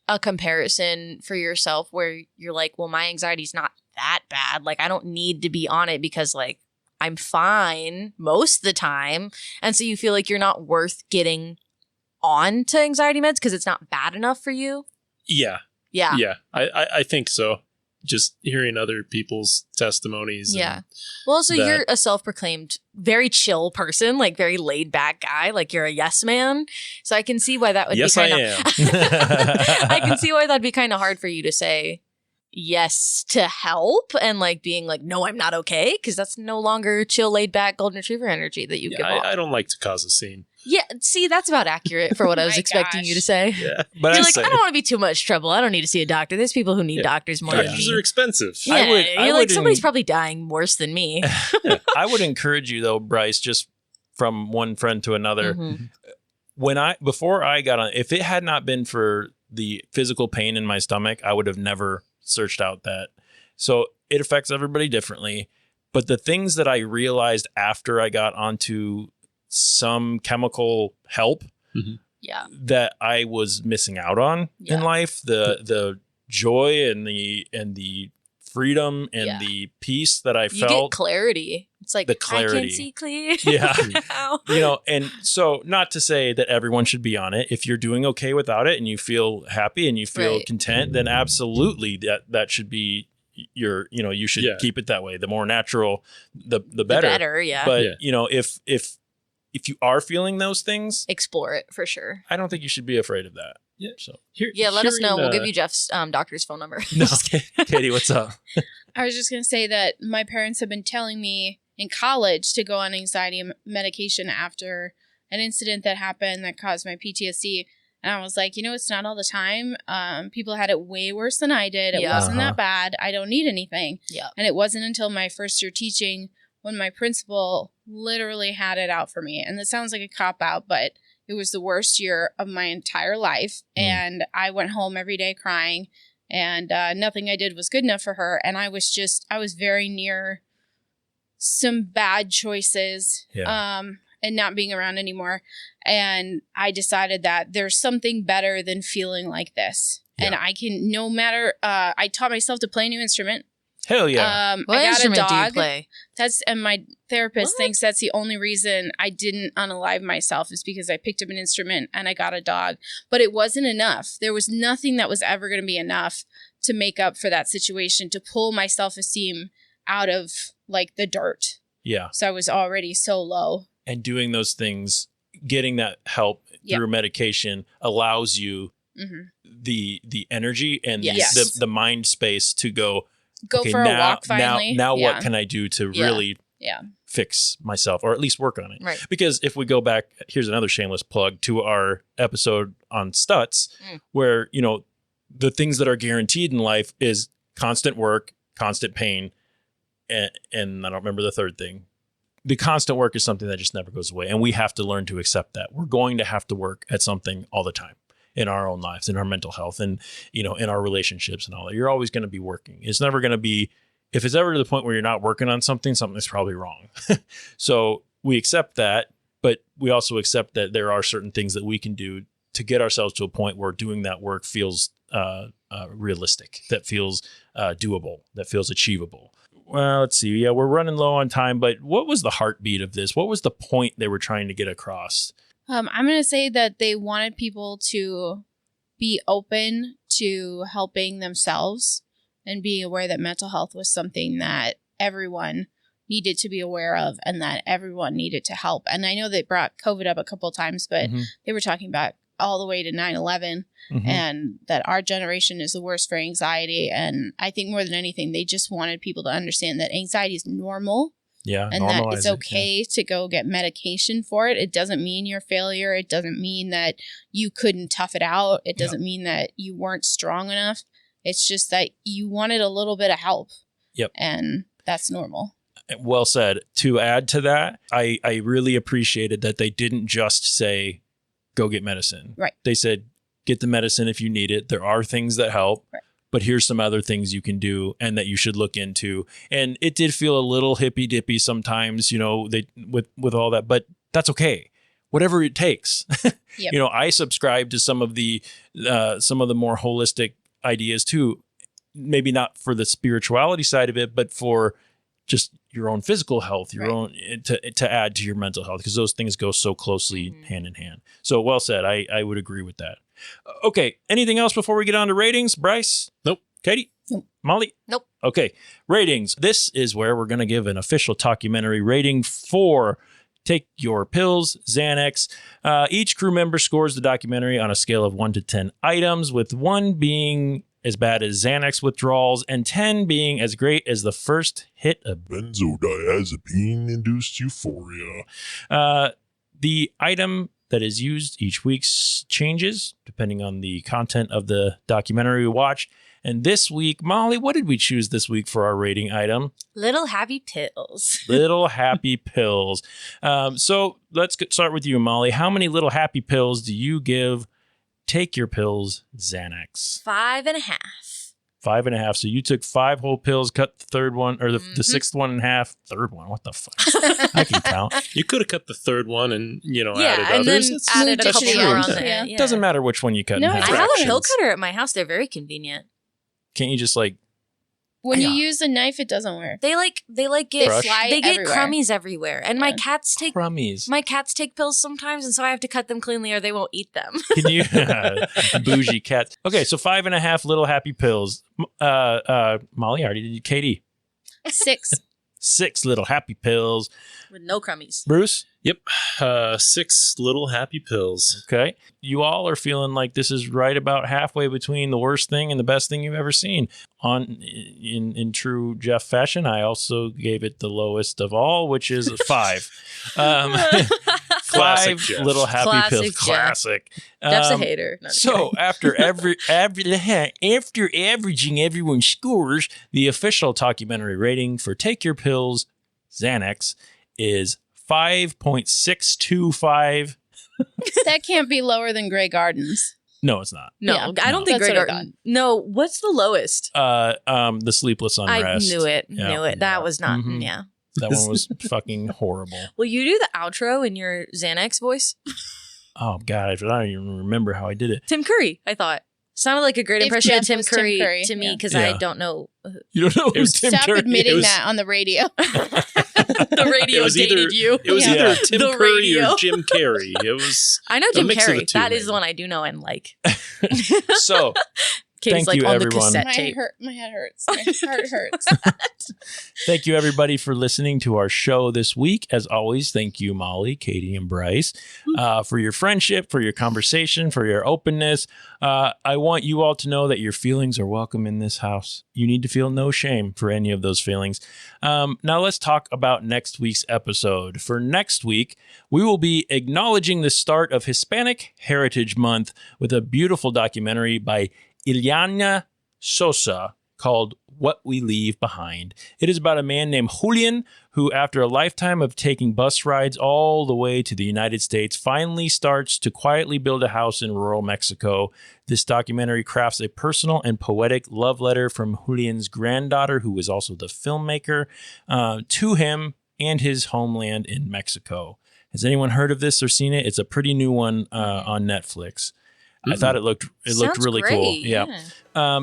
a comparison for yourself where you're like, well, my anxiety's not that bad. Like, I don't need to be on it because like I'm fine most of the time. And so you feel like you're not worth getting on to anxiety meds because it's not bad enough for you. Yeah. Yeah. Yeah. I think so. Just hearing other people's testimonies. Yeah. and- Well, also that- you're a self-proclaimed very chill person, like very laid back guy, like you're a yes man. So I can see why that would Yes, be I kind am. of I can see why that'd be kind of hard for you to say yes to help and like being like, no, I'm not okay, because that's no longer chill, laid back golden retriever energy that you Yeah, give off. I don't like to cause a scene. Yeah, see, that's about accurate for what I was My expecting gosh. you to say. Yeah. But You're I like, say, I don't want to be too much trouble. I don't need to see a doctor. There's people who need Yeah. doctors more than Doctors me. are expensive. Yeah, I you're like, would somebody's probably dying worse than me. I would encourage you though, Bryce, just from one friend to another. Mhm. Before I got on, if it had not been for the physical pain in my stomach, I would have never searched out that. So it affects everybody differently. But the things that I realized after I got onto some chemical help Yeah. that I was missing out on Yeah. in life, the joy and the freedom and Yeah. the peace that I You get felt. clarity. It's like, The I clarity. can see clear. Yeah. now. And so not to say that everyone should be on it. If you're doing okay without it and you feel happy and you feel Right. content, then absolutely that should be you should Yeah. keep it that way. The more natural, the The better. better, yeah. But Yeah. if you are feeling those things, Explore it for sure. I don't think you should be afraid of that. Yeah. So Yeah, let us know. Hearing, We'll give you Jeff's doctor's phone number. no, Katie, what's up? I was just going to say that my parents have been telling me in college to go on anxiety medication after an incident that happened that caused my PTSD. And I was like, it's not all the time. People had it way worse than I did. It Yeah. wasn't that bad. I don't need anything. Yeah. And it wasn't until my first year teaching when my principal literally had it out for me. And this sounds like a cop-out, but it was the worst year of my entire life. And I went home every day crying. And nothing I did was good enough for her. And I was very near some bad choices. Yeah. And not being around anymore. And I decided that there's something better than feeling like this. Yeah. And I can, no matter, I taught myself to play a new instrument. Hell yeah. What I got a instrument do you dog. play? And my therapist What? thinks that's the only reason I didn't unalive myself is because I picked up an instrument and I got a dog. But it wasn't enough. There was nothing that was ever going to be enough to make up for that situation, to pull my self-esteem out of like the dirt. Yeah. So I was already so low. And doing those things, getting that help Yep. through medication allows you Mm-hmm. the energy and Yes. the mind space to go Go for a walk finally. Now Yeah. what can I do to Yeah. really Yeah. fix myself, or at least work on it? Right. Because if we go back, here's another shameless plug to our episode on Stutz, where, you know, the things that are guaranteed in life is constant work, constant pain, and I don't remember the third thing. The constant work is something that just never goes away, and we have to learn to accept that. We're going to have to work at something all the time in our own lives, in our mental health, and, you know, in our relationships and all that. You're always going to be working. It's never going to be, if it's ever to the point where you're not working on something, something's probably wrong. So we accept that, but we also accept that there are certain things that we can do to get ourselves to a point where doing that work feels realistic, that feels doable, that feels achievable. Well, let's see. Yeah, we're running low on time, but what was the heartbeat of this? What was the point they were trying to get across? I'm going to say that they wanted people to be open to helping themselves and being aware that mental health was something that everyone needed to be aware of and that everyone needed to help. And I know they brought COVID up a couple of times, but they were talking about all the way to 9/11 and that our generation is the worst for anxiety. And I think more than anything, they just wanted people to understand that anxiety is normal. Yeah, And that normalize it's it, okay to go get medication for it. It doesn't mean you're a failure. It doesn't mean that you couldn't tough it out. It doesn't mean that you weren't strong enough. It's just that you wanted a little bit of help. Yep. And that's normal. Well said. To add to that, I really appreciated that they didn't just say, go get medicine. Right. They said, get the medicine if you need it. There are things that help. Right. But here's some other things you can do and that you should look into. And it did feel a little hippy dippy sometimes, you know, they with all that, but that's okay. Whatever it takes. Yep. You know, I subscribe to some of the more holistic ideas too. Maybe not for the spirituality side of it, but for just your own physical health, your own to add to your mental health, because those things go so closely hand in hand. So well said. I would agree with that. Okay. Anything else before we get on to ratings? Bryce? Nope. Katie? Nope. Molly? Nope. Okay. Ratings. This is where we're going to give an official Talkumentary rating for Take Your Pills, Xanax. Each crew member scores the documentary on a scale of 1 to 10 items, with 1 being as bad as Xanax withdrawals and 10 being as great as the first hit of Benzodiazepine-induced euphoria. the item that is used each week changes depending on the content of the documentary we watch. And this week, Molly, what did we choose this week for our rating item? Little happy pills. Little happy pills. So let's start with you, Molly. How many little happy pills do you give Take Your Pills, Xanax? 5.5. 5.5. So you took 5 whole pills, cut the third one, or the sixth one in half. Third one, what the fuck? I can count. You could have cut the third one and, you know, Yeah, added and then others. It's- added a that's couple true. more on Yeah. there. Yeah. It doesn't matter which one you cut No, in half. I have a pill Fractions. cutter at my house. They're very convenient. Can't you just like, When Yeah. you use a knife, it doesn't work. They get They Crush? fly they get everywhere. crummies everywhere, and my Yeah. cats take crummies? pills sometimes, and so I have to cut them cleanly or they won't eat them. Can you bougie cat? Okay, so 5.5 little happy pills. Molly already did. Katie, 6. 6 little happy pills. With no crummies. Bruce, Yep. 6 little happy pills. okay. You all are feeling like this is right about halfway between the worst thing and the best thing you've ever seen. In true Jeff fashion, I also gave it the lowest of all, which is a 5. Classic 5 Jeff. little happy Classic pills. Jeff. Classic. Jeff's a hater. No, just So kidding. after averaging everyone's scores, the official documentary rating for Take Your Pills, Xanax, is 5.625. That can't be lower than Grey Gardens. No, it's not. no, Yeah. I don't think That's Grey what I Garden. No, what's the lowest? The Sleepless Unrest. I knew it. Yeah. Knew it. That was not. Mhm. Yeah. That one was fucking horrible. Will you do the outro in your Xanax voice? Oh God, I don't even remember how I did it. Tim Curry, I thought. Sounded like a great If impression of Jeff Tim was Tim Curry, Curry, to me yeah. because Yeah. I don't know. You don't know who Tim Stop Curry admitting is. that on the radio. The radio It was either- dated you. It was Yeah. either Tim The Curry radio. or Jim Carrey. It was I know a Jim mix of the Carrey. two, That is maybe. the one I do know and like. So, Katie's Thank like you, on everyone. the cassette My tape. head hurts. My heart hurts. thank you, everybody, for listening to our show this week. As always, thank you, Molly, Katie, and Bryce, for your friendship, for your conversation, for your openness. I want you all to know that your feelings are welcome in this house. You need to feel no shame for any of those feelings. Now, let's talk about next week's episode. For next week, we will be acknowledging the start of Hispanic Heritage Month with a beautiful documentary by Ileana Sosa called What We Leave Behind. It is about a man named Julian who, after a lifetime of taking bus rides all the way to the United States, finally starts to quietly build a house in rural Mexico. This documentary crafts a personal and poetic love letter from Julian's granddaughter, who is also the filmmaker, to him and his homeland in Mexico. Has anyone heard of this or seen it? It's a pretty new one on Netflix. I thought it looked Sounds really great, cool. Yeah.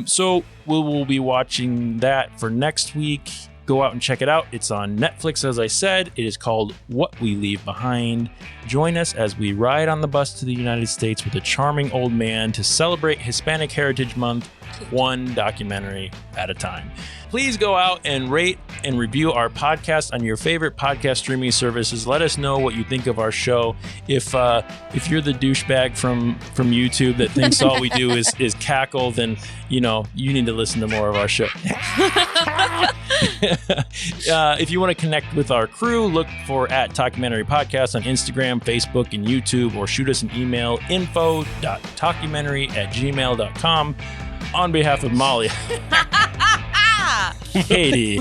So we'll be watching that for next week. Go out and check it out. It's on Netflix, as I said. It is called What We Leave Behind. Join us as we ride on the bus to the United States with a charming old man to celebrate Hispanic Heritage Month, one documentary at a time. Please go out and rate and review our podcast on your favorite podcast streaming services. Let us know what you think of our show. If you're the douchebag from YouTube that thinks all we do is cackle, then you need to listen to more of our show. If you want to connect with our crew, look for @Talkumentary Podcast on Instagram, Facebook, and YouTube, or shoot us an email, info.talkumentary@gmail.com. On behalf of Molly, Katie,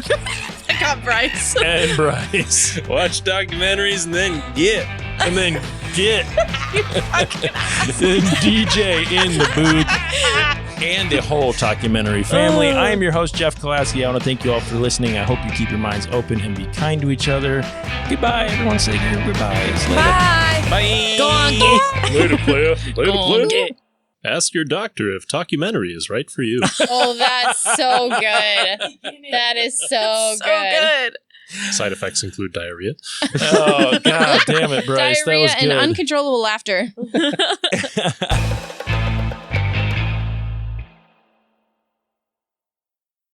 I got Bryce. and Bryce, Watch documentaries and then get. and then get the DJ in the booth and the whole Talkumentary family. I am your host, Jeff Kolaski. I want to thank you all for listening. I hope you keep your minds open and be kind to each other. Goodbye. Everyone say your goodbyes. Bye. Bye. Go on, get. Later, player. Later, Go on, get. Ask your doctor if documentary is right for you. Oh, that's so good. That is so good. Side effects include diarrhea. Oh, God damn it, Bryce. Diarrhea That was and good. uncontrollable laughter.